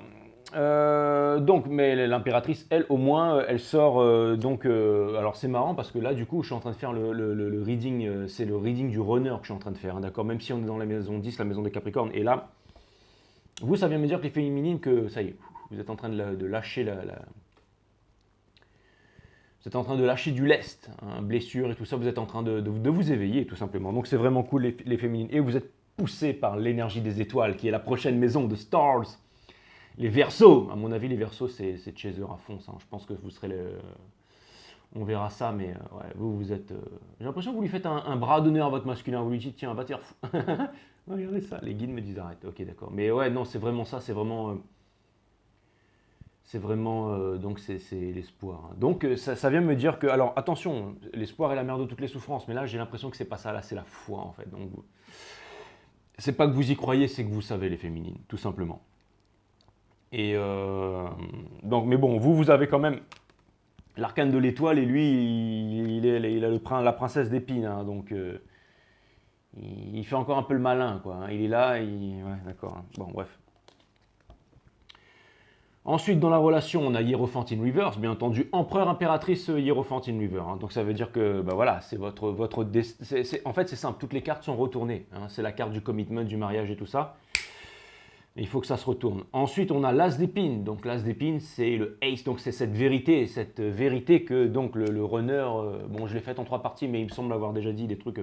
Donc, mais l'impératrice, elle, au moins, elle sort. Alors c'est marrant parce que là, du coup, je suis en train de faire le reading. C'est le reading du runner que je suis en train de faire, hein, d'accord. Même si on est dans la maison 10, la maison des Capricornes. Et là, vous, ça vient me dire que les féminines, que ça y est, vous êtes en train de lâcher Vous êtes en train de lâcher du lest, hein, blessure et tout ça. Vous êtes en train de vous éveiller, tout simplement. Donc c'est vraiment cool, les féminines. Et vous êtes poussé par l'énergie des étoiles, qui est la prochaine maison de Stars. Les Verseaux, à mon avis, les Verseaux, c'est Chaser à fond. Ça. Je pense que vous serez on verra ça, mais ouais, vous êtes. J'ai l'impression que vous lui faites un bras d'honneur à votre masculin. Vous lui dites, tiens, va te faire fou. Regardez ça, les guides me disent arrête. Ok, d'accord. Mais ouais, non, c'est vraiment ça, c'est vraiment. Donc c'est l'espoir. Hein. Donc ça vient me dire que. Alors attention, l'espoir est la mère de toutes les souffrances, mais là, j'ai l'impression que c'est pas ça, là, c'est la foi, en fait. Donc c'est pas que vous y croyez, c'est que vous savez les féminines, tout simplement. Et donc, mais bon, vous avez quand même l'arcane de l'étoile et lui, il a la princesse d'épines, hein, donc il fait encore un peu le malin, quoi. Hein. Il est là, ouais, d'accord. Hein. Bon, bref. Ensuite, dans la relation, on a Hiérophant in reverse, bien entendu, empereur, impératrice, Hiérophant in reverse. Hein. Donc ça veut dire que, bah voilà, c'est en fait, c'est simple, toutes les cartes sont retournées. Hein. C'est la carte du commitment, du mariage et tout ça. Et il faut que ça se retourne. Ensuite, on a l'as d'épines. Donc l'as d'épines, c'est le ace. Donc c'est cette vérité que donc le runner. Bon, je l'ai fait en 3 parties, mais il me semble avoir déjà dit des trucs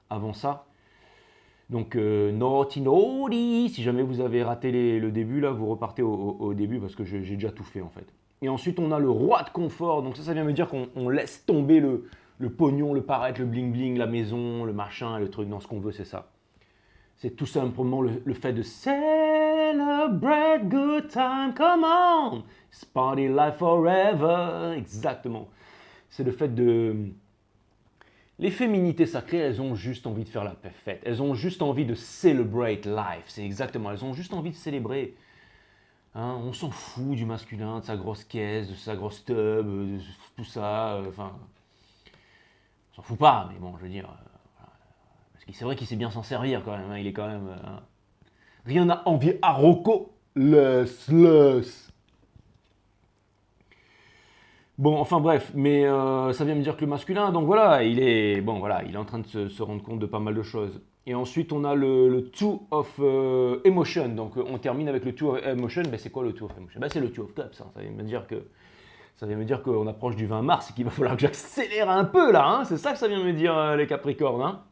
avant ça. Donc naughty naughty. Si jamais vous avez raté le début là, vous repartez au début parce que j'ai déjà tout fait en fait. Et ensuite, on a le roi de confort. Donc ça vient me dire qu'on laisse tomber le pognon, le paraître, le bling bling, la maison, le machin, le truc. Dans ce qu'on veut, c'est ça. C'est tout simplement le fait de celebrate good time, come on, it's party life forever, exactement. C'est le fait de... Les féminités sacrées, elles ont juste envie de faire la fête, elles ont juste envie de celebrate life, c'est exactement, elles ont juste envie de célébrer. Hein, on s'en fout du masculin, de sa grosse caisse, de sa grosse tub, de tout ça, enfin... on s'en fout pas, mais bon, je veux dire... c'est vrai qu'il sait bien s'en servir quand même, hein, il est quand même... Rien n'a envié à Rocco, less. Bon, enfin bref, mais ça vient me dire que le masculin, donc voilà, il est en train de se rendre compte de pas mal de choses. Et ensuite, on a le Two of Emotion, donc on termine avec le Two of Emotion. Ben, c'est quoi le Two of Emotion? Ben, c'est le Two of Cups, hein. Ça vient me dire qu'on approche du 20 mars et qu'il va falloir que j'accélère un peu là, hein. C'est ça que ça vient me dire les Capricornes, hein.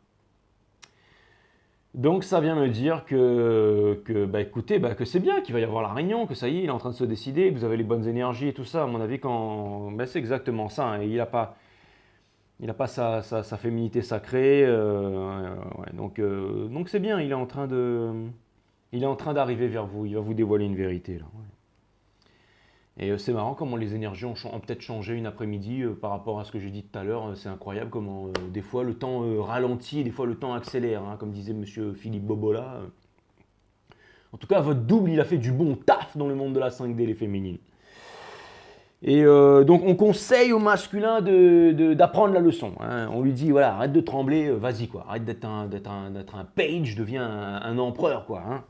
Donc ça vient me dire écoutez, que c'est bien, qu'il va y avoir la réunion, que ça y est, il est en train de se décider, que vous avez les bonnes énergies et tout ça. À mon avis, c'est exactement ça. Hein, et il n'a pas sa féminité sacrée. Ouais, donc c'est bien, il est en train d'arriver vers vous. Il va vous dévoiler une vérité là. Ouais. Et c'est marrant comment les énergies ont peut-être changé une après-midi par rapport à ce que j'ai dit tout à l'heure. C'est incroyable comment des fois le temps ralentit, des fois le temps accélère, hein, comme disait monsieur Philippe Bobola. En tout cas, votre double, il a fait du bon taf dans le monde de la 5D, les féminines. Et donc on conseille au masculin d'apprendre la leçon. Hein. On lui dit, voilà, arrête de trembler, vas-y quoi. Arrête d'être un page, deviens un empereur quoi. Hein.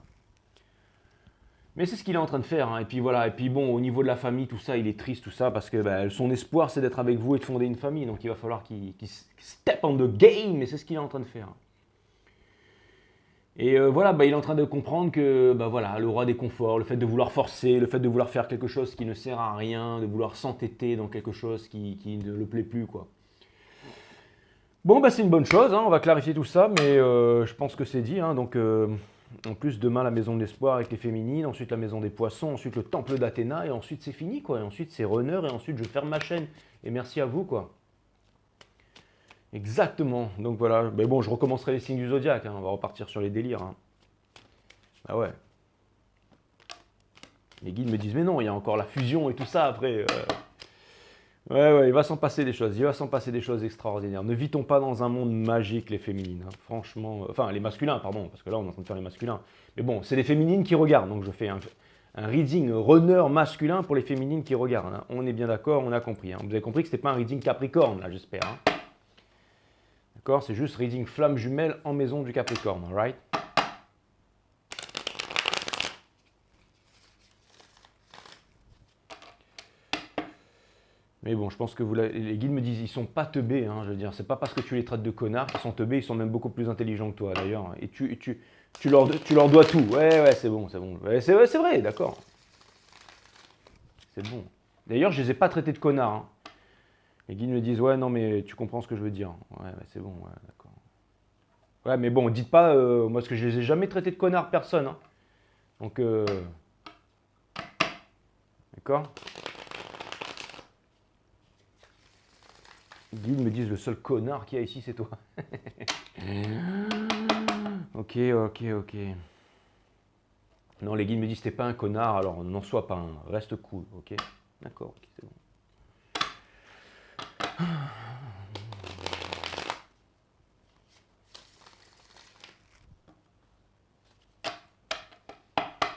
Mais c'est ce qu'il est en train de faire. Hein. Et puis voilà. Et puis bon, au niveau de la famille, tout ça, il est triste, tout ça, parce que son espoir, c'est d'être avec vous et de fonder une famille. Donc il va falloir qu'il step on the game. Et c'est ce qu'il est en train de faire. Et voilà, bah, il est en train de comprendre que bah, voilà, le roi des conforts, le fait de vouloir forcer, le fait de vouloir faire quelque chose qui ne sert à rien, de vouloir s'entêter dans quelque chose qui ne le plaît plus, quoi. Bon, bah, c'est une bonne chose, hein, on va clarifier tout ça, mais je pense que c'est dit, hein, donc en plus demain la maison de l'espoir avec les féminines, ensuite la maison des poissons, ensuite le temple d'Athéna, et ensuite c'est fini, quoi. Et ensuite c'est runner, et ensuite je ferme ma chaîne. Et merci à vous, quoi. Exactement. Donc voilà. Mais bon, je recommencerai les signes du zodiaque, hein. On va repartir sur les délires, hein. Ah ouais. Les guides me disent, mais non, il y a encore la fusion et tout ça après. Ouais, ouais, il va s'en passer des choses. Il va s'en passer des choses extraordinaires. Ne vit-on pas dans un monde magique, les féminines, hein. Franchement. Enfin, les masculins, pardon, parce que là, on est en train de faire les masculins. Mais bon, c'est les féminines qui regardent. Donc je fais un reading runner masculin pour les féminines qui regardent, hein. On est bien d'accord, on a compris, hein. Vous avez compris que ce n'était pas un reading Capricorne, là, j'espère, hein. D'accord? C'est juste reading flamme jumelle en maison du Capricorne, alright? Mais bon, je pense que les guides me disent, ils sont pas teubés, hein, je veux dire, c'est pas parce que tu les traites de connards qu'ils sont teubés, ils sont même beaucoup plus intelligents que toi, d'ailleurs. Et tu leur dois tout. Ouais, ouais, c'est bon, c'est bon. Ouais, c'est vrai, d'accord. C'est bon. D'ailleurs, je les ai pas traités de connards, hein. Les guides me disent, ouais, non, mais tu comprends ce que je veux dire. Ouais, ouais, c'est bon, ouais, d'accord. Ouais, mais bon, dites pas, moi, parce que je les ai jamais traités de connards, personne, hein. Donc, d'accord? Les guides me disent, le seul connard qu'il y a ici, c'est toi. Ok, ok, ok. Non, les guides me disent, t'es pas un connard, alors n'en sois pas un. Reste cool, ok? D'accord, ok, c'est bon.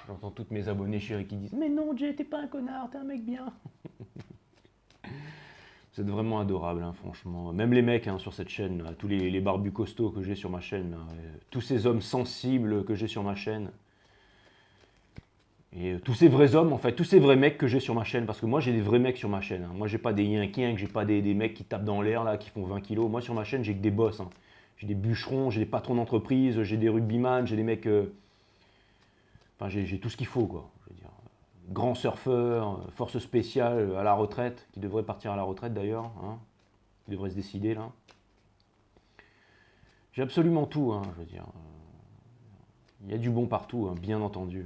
J'entends toutes mes abonnés chéris qui disent, mais non, Jay, t'es pas un connard, t'es un mec bien. Vous êtes vraiment adorable, hein, franchement. Même les mecs, hein, sur cette chaîne, là, tous les barbus costauds que j'ai sur ma chaîne, là, tous ces hommes sensibles que j'ai sur ma chaîne, et tous ces vrais hommes, en fait, tous ces vrais mecs que j'ai sur ma chaîne, parce que moi j'ai des vrais mecs sur ma chaîne, hein. Moi j'ai pas des yinquiens, j'ai pas des mecs qui tapent dans l'air, là, qui font 20 kilos. Moi sur ma chaîne j'ai que des boss, hein. J'ai des bûcherons, j'ai des patrons d'entreprise, j'ai des rugbyman, j'ai des mecs... Enfin j'ai tout ce qu'il faut, quoi. Je veux dire, grand surfeur, force spéciale à la retraite, qui devrait partir à la retraite d'ailleurs, hein, qui devrait se décider là. J'ai absolument tout, hein, je veux dire. Il y a du bon partout, hein, bien entendu.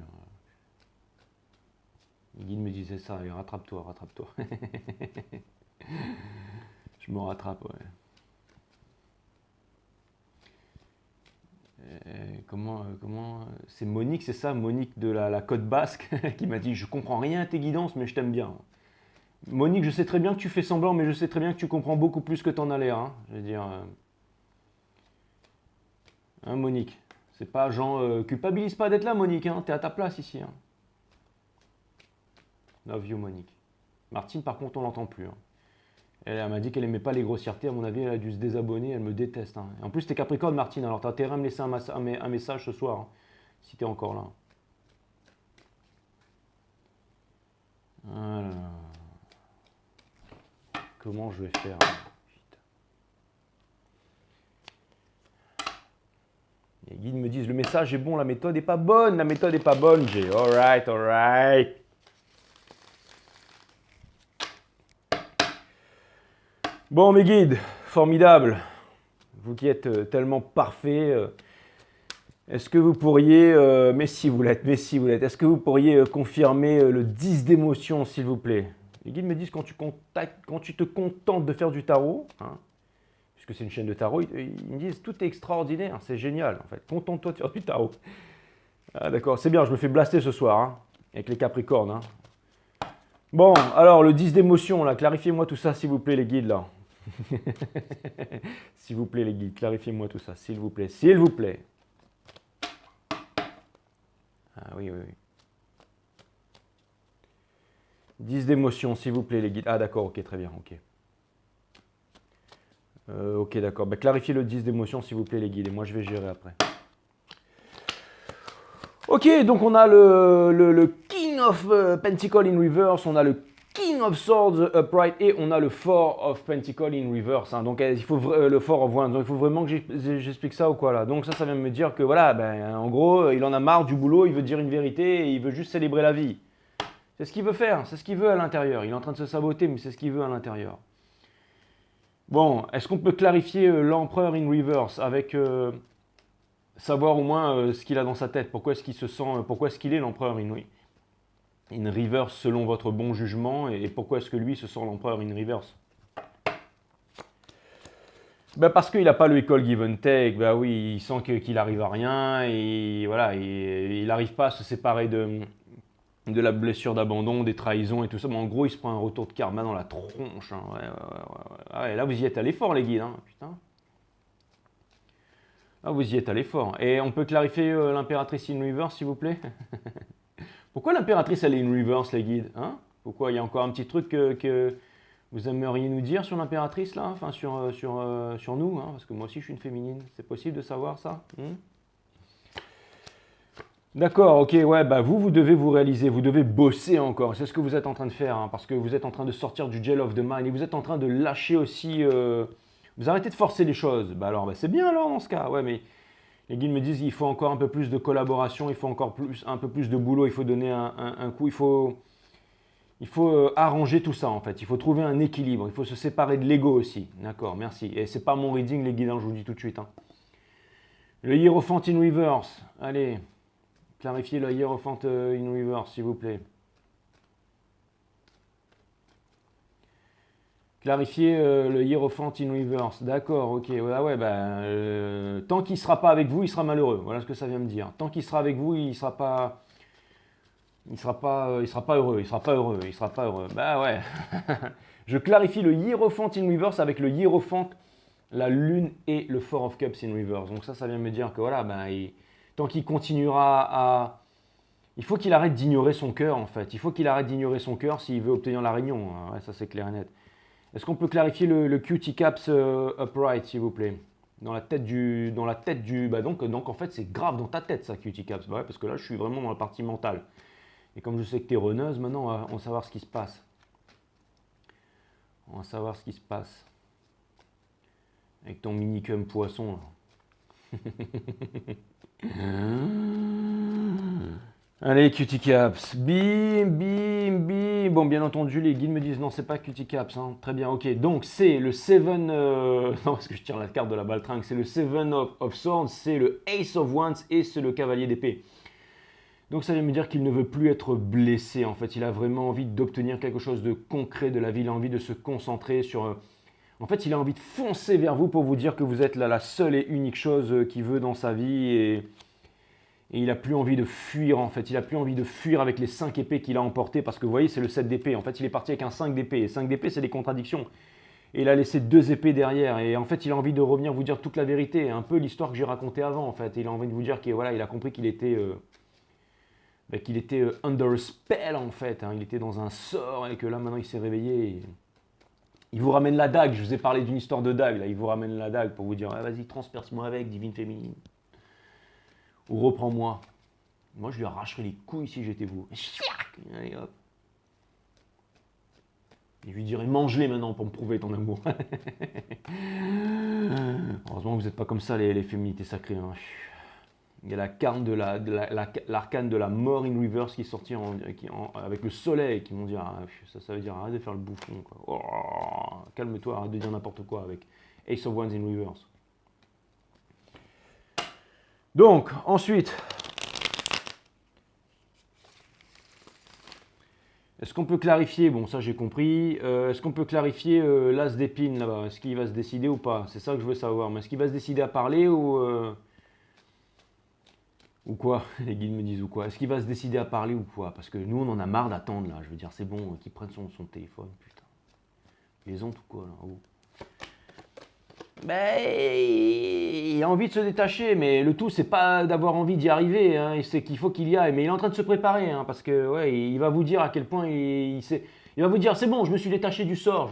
Les guides me disaient ça, allez, rattrape-toi, rattrape-toi. Je me rattrape, ouais. C'est Monique, c'est ça, Monique de la Côte Basque, qui m'a dit, je comprends rien à tes guidances, mais je t'aime bien. Monique, je sais très bien que tu fais semblant, mais je sais très bien que tu comprends beaucoup plus que t'en as l'air, hein. Je veux dire, hein, Monique, c'est pas genre, culpabilise pas d'être là, Monique, hein. T'es à ta place ici, hein. Love you, Monique. Martine, par contre, on l'entend plus, hein. Elle m'a dit qu'elle aimait pas les grossièretés. À mon avis, elle a dû se désabonner. Elle me déteste, hein. Et en plus, t'es Capricorne, Martine. Alors, t'as intérêt à me laisser un message ce soir, hein, si t'es encore là. Voilà. Comment je vais faire, hein? Les guides me disent, le message est bon, la méthode est pas bonne. La méthode est pas bonne. J'ai, alright, alright. Bon, mes guides, formidable. Vous qui êtes tellement parfaits, est-ce que vous pourriez, mais si vous l'êtes, est-ce que vous pourriez confirmer le 10 d'émotion, s'il vous plaît? Les guides me disent, quand tu te contentes de faire du tarot, hein, puisque c'est une chaîne de tarot, ils me disent, tout est extraordinaire, c'est génial, en fait. Contente-toi de faire du tarot. Ah, d'accord, c'est bien, je me fais blaster ce soir, hein, avec les Capricornes, hein. Bon, alors, le 10 d'émotion, là, clarifiez-moi tout ça, s'il vous plaît, les guides, là. S'il vous plaît, les guides, clarifiez-moi tout ça, s'il vous plaît, s'il vous plaît. Ah oui, oui, oui. 10 d'émotion, s'il vous plaît, les guides. Ah d'accord, ok, très bien, ok. Ok, d'accord. Bah, clarifiez le 10 d'émotion, s'il vous plaît, les guides, et moi je vais gérer après. Ok, donc on a le King of Pentacle in reverse, on a le King of Swords upright et on a le Four of Pentacles in reverse. Hein. Donc il faut le Four of Wands. Donc il faut vraiment que j'explique ça ou quoi là. Donc ça vient de me dire que voilà, ben, en gros, il en a marre du boulot, il veut dire une vérité et il veut juste célébrer la vie. C'est ce qu'il veut faire, c'est ce qu'il veut à l'intérieur. Il est en train de se saboter, mais c'est ce qu'il veut à l'intérieur. Bon, est-ce qu'on peut clarifier l'empereur in reverse avec savoir au moins ce qu'il a dans sa tête? Pourquoi est-ce qu'il se sent, pourquoi est-ce qu'il est l'empereur in reverse selon votre bon jugement et pourquoi est-ce que lui se sent l'empereur in reverse? Ben parce qu'il n'a pas le equal give and take, ben oui, il sent qu'il n'arrive à rien et voilà, il n'arrive pas à se séparer de la blessure d'abandon, des trahisons et tout ça. Mais en gros, il se prend un retour de karma dans la tronche. Hein. Ouais, là, vous y êtes allé fort, les guides. Hein. Putain. Là, vous y êtes allé fort. Et on peut clarifier l'impératrice in reverse, s'il vous plaît? Pourquoi l'impératrice, elle est in reverse, les guides? Hein? Pourquoi? Il y a encore un petit truc que vous aimeriez nous dire sur l'impératrice, là? Enfin, sur nous, hein? Parce que moi aussi, je suis une féminine. C'est possible de savoir ça? D'accord, ok, ouais, bah vous devez vous réaliser, vous devez bosser encore. C'est ce que vous êtes en train de faire, hein, parce que vous êtes en train de sortir du gel of the mind et vous êtes en train de lâcher aussi. Vous arrêtez de forcer les choses. Bah alors, bah c'est bien alors dans ce cas. Ouais, mais les guides me disent qu'il faut encore un peu plus de collaboration, il faut encore un peu plus de boulot, il faut donner un coup, il faut arranger tout ça en fait. Il faut trouver un équilibre, il faut se séparer de l'ego aussi. D'accord, merci. Et c'est pas mon reading, les guides, hein, je vous dis tout de suite. Hein. Le Hiérophant in reverse, allez. Clarifiez le Hiérophant in reverse, s'il vous plaît. Clarifiez le Hiérophant in reverse. D'accord, ok. Ouais, tant qu'il ne sera pas avec vous, il sera malheureux. Voilà ce que ça vient me dire. Tant qu'il sera avec vous, il ne sera pas. Il sera pas heureux. Il sera pas heureux. Il sera pas heureux. Bah ouais. Je clarifie le Hiérophant in reverse avec le Hiérophant, la Lune et le Four of Cups in reverse. Donc ça vient me dire que voilà, tant qu'il continuera à... Il faut qu'il arrête d'ignorer son cœur, en fait. Il faut qu'il arrête d'ignorer son cœur s'il veut obtenir la réunion. Ouais, ça, c'est clair et net. Est-ce qu'on peut clarifier le QT Caps upright, s'il vous plaît? Dans la tête du... donc, en fait, c'est grave dans ta tête, ça, QT Caps. Bah ouais, parce que là, je suis vraiment dans la partie mentale. Et comme je sais que tu es runneuse, maintenant, on va savoir ce qui se passe. On va savoir ce qui se passe. Avec ton minicum poisson, là. Allez, QT Caps, bim, bim, bim. Bon, bien entendu, les guides me disent non, c'est pas QT Caps. Hein. Très bien, ok. Donc, c'est le 7. Non, parce que je tire la carte de la baltringue. C'est le 7 of Swords, c'est le Ace of Wands et c'est le Cavalier d'épée. Donc, ça veut me dire qu'il ne veut plus être blessé. En fait, il a vraiment envie d'obtenir quelque chose de concret de la vie. Il a envie de se concentrer sur. En fait, il a envie de foncer vers vous pour vous dire que vous êtes la seule et unique chose qu'il veut dans sa vie et il n'a plus envie de fuir en fait. Il n'a plus envie de fuir avec les 5 épées qu'il a emportées parce que vous voyez, c'est le 7 d'épée. En fait, il est parti avec un 5 d'épée. Et 5 d'épée, c'est des contradictions. Et il a laissé 2 épées derrière. Et en fait, il a envie de revenir vous dire toute la vérité. Un peu l'histoire que j'ai racontée avant en fait. Il a envie de vous dire qu'il voilà, il a compris qu'il était... under a spell en fait, hein. Il était dans un sort et que là maintenant il s'est réveillé. Et il vous ramène la dague, je vous ai parlé d'une histoire de dague, là il vous ramène la dague pour vous dire ah, vas-y transperce-moi avec, divine féminine. Ou reprends-moi. Moi je lui arracherais les couilles si j'étais vous. Allez hop. Et je lui dirais mange-les maintenant pour me prouver ton amour. Heureusement que vous n'êtes pas comme ça les féminités sacrées. Hein. Il y a l'arcane de la mort in reverse qui est sorti avec le soleil qui m'ont dit ah, ça veut dire arrête de faire le bouffon. Quoi. Oh, calme-toi, arrête de dire n'importe quoi avec Ace of Wands in reverse. Donc, ensuite, est-ce qu'on peut clarifier, bon ça j'ai compris, est-ce qu'on peut clarifier l'as d'épine là-bas? Est-ce qu'il va se décider ou pas? C'est ça que je veux savoir. Mais est-ce qu'il va se décider à parler ou quoi? Les guides me disent ou quoi? Est-ce qu'il va se décider à parler ou quoi? Parce que nous, on en a marre d'attendre, là. Je veux dire, c'est bon, qu'il prenne son téléphone, putain. Les ondes ou quoi, là? Oh. Ben, il a envie de se détacher, mais le tout, c'est pas d'avoir envie d'y arriver, hein. C'est qu'il faut qu'il y aille. Mais il est en train de se préparer, hein, parce que, ouais, il va vous dire à quel point il va vous dire, c'est bon, je me suis détaché du sort,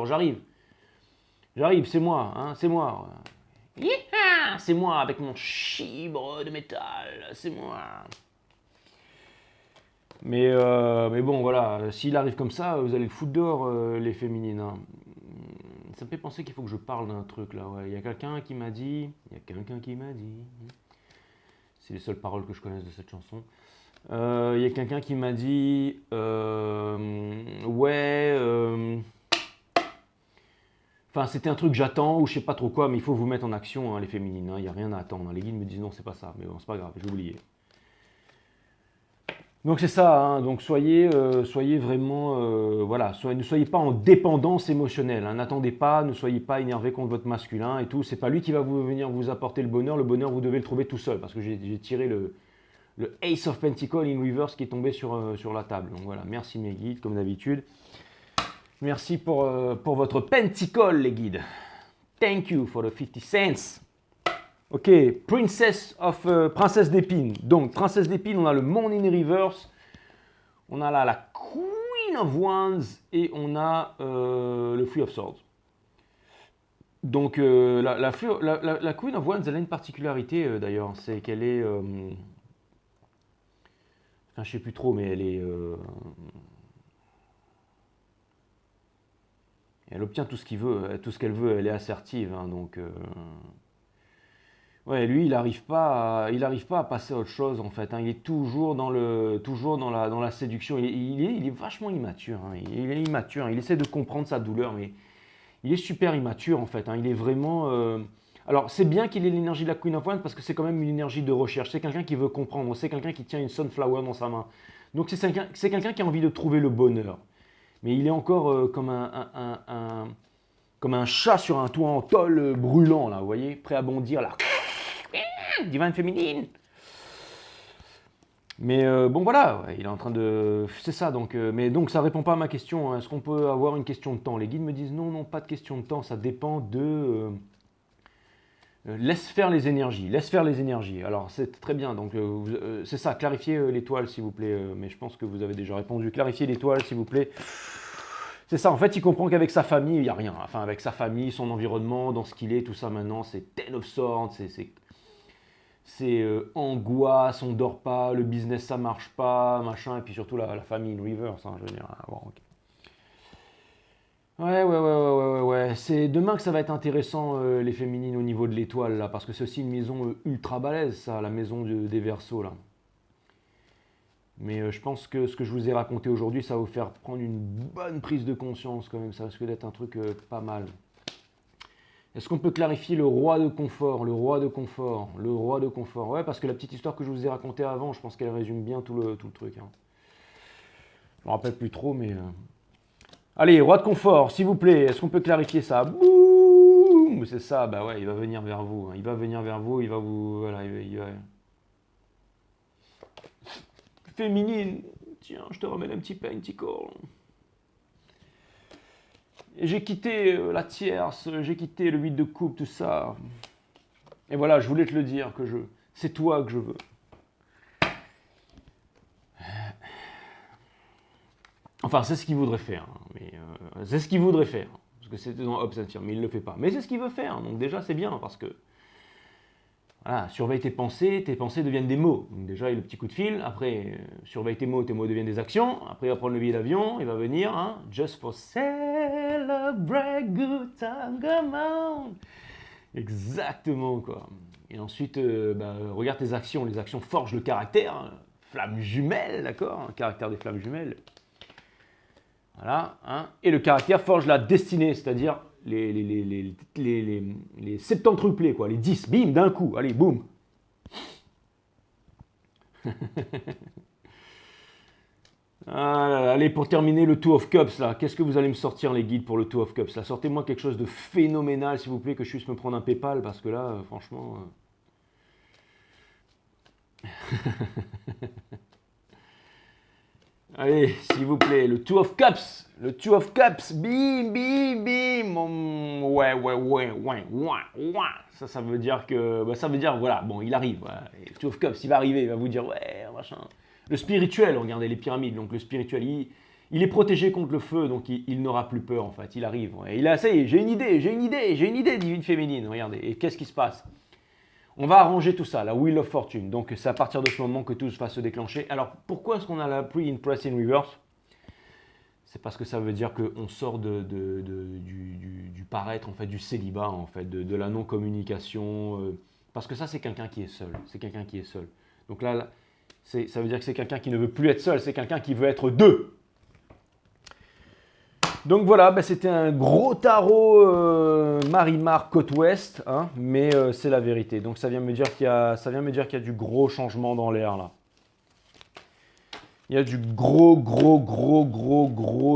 j'arrive. J'arrive, c'est moi, hein, c'est moi. Yeah, c'est moi avec mon chibre de métal, c'est moi. Mais bon, voilà, s'il arrive comme ça, vous allez le foutre dehors, les féminines, hein. Ça me fait penser qu'il faut que je parle d'un truc là. Ouais. Il y a quelqu'un qui m'a dit. Il y a quelqu'un qui m'a dit. C'est les seules paroles que je connaisse de cette chanson. Il y a quelqu'un qui m'a dit. Ouais. Enfin, c'était un truc que j'attends ou je sais pas trop quoi, mais il faut vous mettre en action, hein, les féminines. Il n'y a rien à attendre. Les guides me disent non, c'est pas ça. Mais bon, c'est pas grave, j'ai oublié. Donc c'est ça, hein. Donc soyez vraiment, voilà, ne soyez pas en dépendance émotionnelle, hein. N'attendez pas, ne soyez pas énervé contre votre masculin et tout. C'est pas lui qui va venir vous apporter le bonheur. Le bonheur, vous devez le trouver tout seul parce que j'ai tiré le Ace of Pentacles in reverse qui est tombé sur la table. Donc voilà, merci mes guides, comme d'habitude. Merci pour votre pentacle, les guides. Thank you for the 50 cents. Ok, princesse d'épines. Donc, princesse d'épines, on a le Moon in Reverse. On a là la Queen of Wands et on a le Three of Swords. Donc, la Queen of Wands, elle a une particularité d'ailleurs. C'est qu'elle est... enfin, je ne sais plus trop, mais elle est... elle obtient tout ce qu'il veut, tout ce qu'elle veut. Elle est assertive, hein, donc... Ouais, lui, il n'arrive pas à passer à autre chose en fait, hein. Il est toujours dans la séduction. Il est vachement immature, hein. Il est immature. Il essaie de comprendre sa douleur, mais il est super immature en fait, hein. Il est vraiment. Alors, c'est bien qu'il ait l'énergie de la Queen of Wands parce que c'est quand même une énergie de recherche. C'est quelqu'un qui veut comprendre. C'est quelqu'un qui tient une sunflower dans sa main. Donc, c'est quelqu'un qui a envie de trouver le bonheur. Mais il est encore comme un chat sur un toit en tôle brûlant là, vous voyez, prêt à bondir là. Divine féminine. Mais bon voilà, ouais, il est en train de... C'est ça, donc, mais donc ça répond pas à ma question, hein. Est-ce qu'on peut avoir une question de temps? Les guides me disent non, pas de question de temps, ça dépend de... laisse faire les énergies, laisse faire les énergies. Alors c'est très bien, donc c'est ça, clarifiez l'étoile s'il vous plaît, mais je pense que vous avez déjà répondu. Clarifiez l'étoile s'il vous plaît. C'est ça, en fait, il comprend qu'avec sa famille, il n'y a rien. Enfin, avec sa famille, son environnement, dans ce qu'il est, tout ça maintenant, c'est Ten of Swords, c'est angoisse, on dort pas, le business ça marche pas, machin, et puis surtout la famille in reverse, hein, je veux dire. Bon, okay. Ouais. C'est demain que ça va être intéressant, les féminines au niveau de l'étoile, là, parce que c'est aussi une maison ultra balèze, ça, la maison des Verseaux, là. Mais je pense que ce que je vous ai raconté aujourd'hui, ça va vous faire prendre une bonne prise de conscience quand même, ça risque d'être un truc pas mal. Est-ce qu'on peut clarifier le roi de confort? Le roi de confort. Ouais, parce que la petite histoire que je vous ai racontée avant, je pense qu'elle résume bien tout le truc, hein. Je ne me rappelle plus trop, mais... Allez, roi de confort, s'il vous plaît, est-ce qu'on peut clarifier ça? Boum! C'est ça, bah ouais, il va venir vers vous, hein. Il va venir vers vous, il va vous... Voilà, il va... Féminine, tiens, je te remets un petit pentacle. Et j'ai quitté la tierce, j'ai quitté le 8 de coupe, tout ça. Et voilà, je voulais te le dire, c'est toi que je veux. Enfin, c'est ce qu'il voudrait faire. Mais, c'est ce qu'il voudrait faire. Parce que c'était dans Hobbes and Fear, mais il ne le fait pas. Mais c'est ce qu'il veut faire. Donc déjà, c'est bien, parce que... Voilà, surveille tes pensées deviennent des mots. Donc déjà, il y a le petit coup de fil. Après, surveille tes mots deviennent des actions. Après, il va prendre le billet d'avion, il va venir, hein, just for celebrate good time, come on. Exactement, quoi. Et ensuite, regarde tes actions. Les actions forgent le caractère. Hein. Flamme jumelle, d'accord? Caractère des flammes jumelles. Voilà, hein. Et le caractère forge la destinée, c'est-à-dire les 70 quoi, les 10, bim, d'un coup, allez, boum. Allez, pour terminer le Two of Cups, là, qu'est-ce que vous allez me sortir, les guides, pour le Two of Cups là? Sortez-moi quelque chose de phénoménal, s'il vous plaît, que je puisse me prendre un PayPal, parce que là, franchement... Allez, s'il vous plaît, le Two of Cups, bim, bim, bim, ouais, ça veut dire que, voilà, bon, il arrive, voilà. Et le Two of Cups, il va arriver, il va vous dire, ouais, machin. Le spirituel, regardez les pyramides, donc le spirituel, il est protégé contre le feu, donc il n'aura plus peur, en fait, il arrive, ouais. Il a, ça y est, j'ai une idée, divine féminine, regardez, et qu'est-ce qui se passe? On va arranger tout ça, la Wheel of Fortune. Donc c'est à partir de ce moment que tout va se déclencher. Alors pourquoi est-ce qu'on a la Pre-Impress in Reverse? C'est parce que ça veut dire qu'on sort du paraître, en fait, du célibat, en fait, de la non-communication. Parce que ça, c'est quelqu'un qui est seul. C'est quelqu'un qui est seul. Donc là, ça veut dire que c'est quelqu'un qui ne veut plus être seul, c'est quelqu'un qui veut être deux. Donc voilà, bah, c'était un gros tarot Marimar côte ouest, hein, mais c'est la vérité. Donc ça vient me dire qu'il y a du gros changement dans l'air là. Il y a du gros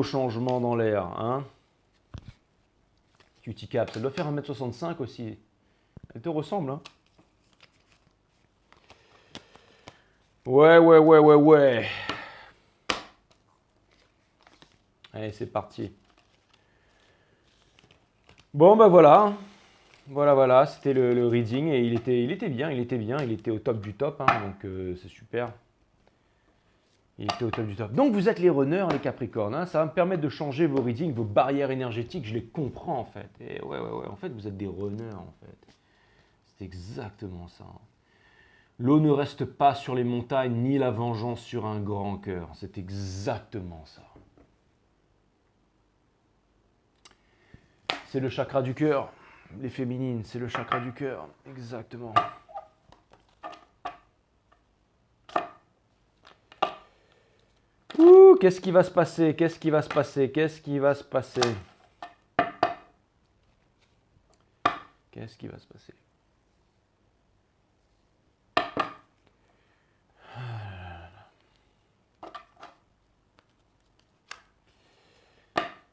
changement dans l'air. Hein. Cutie Cap, ça doit faire 1m65 aussi. Elle te ressemble, hein. Ouais. Allez, c'est parti. Bon, ben voilà. Voilà, c'était le reading et il était bien, il était au top du top, hein, donc c'est super. Il était au top du top. Donc vous êtes les runners, les Capricornes, hein, ça va me permettre de changer vos readings, vos barrières énergétiques, je les comprends en fait. Et ouais, en fait vous êtes des runners en fait. C'est exactement ça. L'eau ne reste pas sur les montagnes, ni la vengeance sur un grand cœur. C'est exactement ça. C'est le chakra du cœur. Les féminines, c'est le chakra du cœur. Exactement. Ouh, qu'est-ce qui va se passer? Qu'est-ce qui va se passer? Qu'est-ce qui va se passer? Qu'est-ce qui va se passer?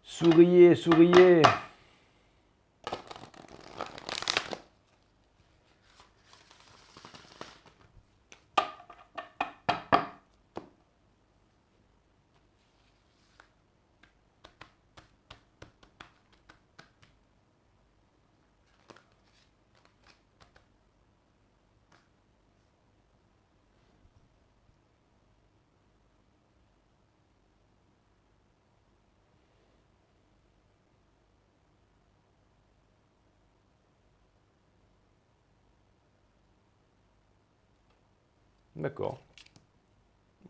Souriez, souriez. D'accord.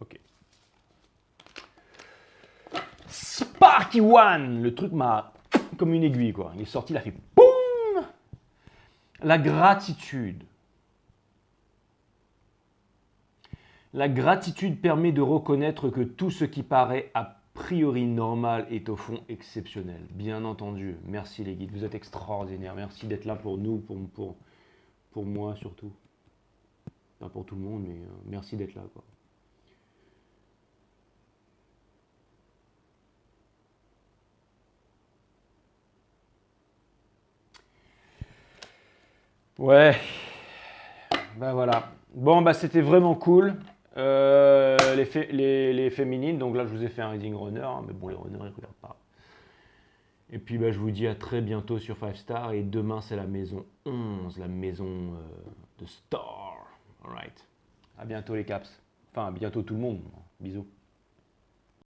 Ok. Sparky One! Le truc m'a comme une aiguille, quoi. Il est sorti, il a fait BOUM! La gratitude. La gratitude permet de reconnaître que tout ce qui paraît a priori normal est au fond exceptionnel. Bien entendu. Merci les guides, vous êtes extraordinaires. Merci d'être là pour nous, pour moi surtout. Pas pour tout le monde, mais merci d'être là, quoi. Ouais, ben voilà. Bon, bah c'était vraiment cool. Les féminines, donc là je vous ai fait un reading runner, hein, mais bon, les runners ils ne regardent pas. Et puis bah, je vous dis à très bientôt sur 5 Star. Et demain c'est la maison 11, la maison de Star. Alright. À bientôt les caps. Enfin, à bientôt tout le monde. Bisous.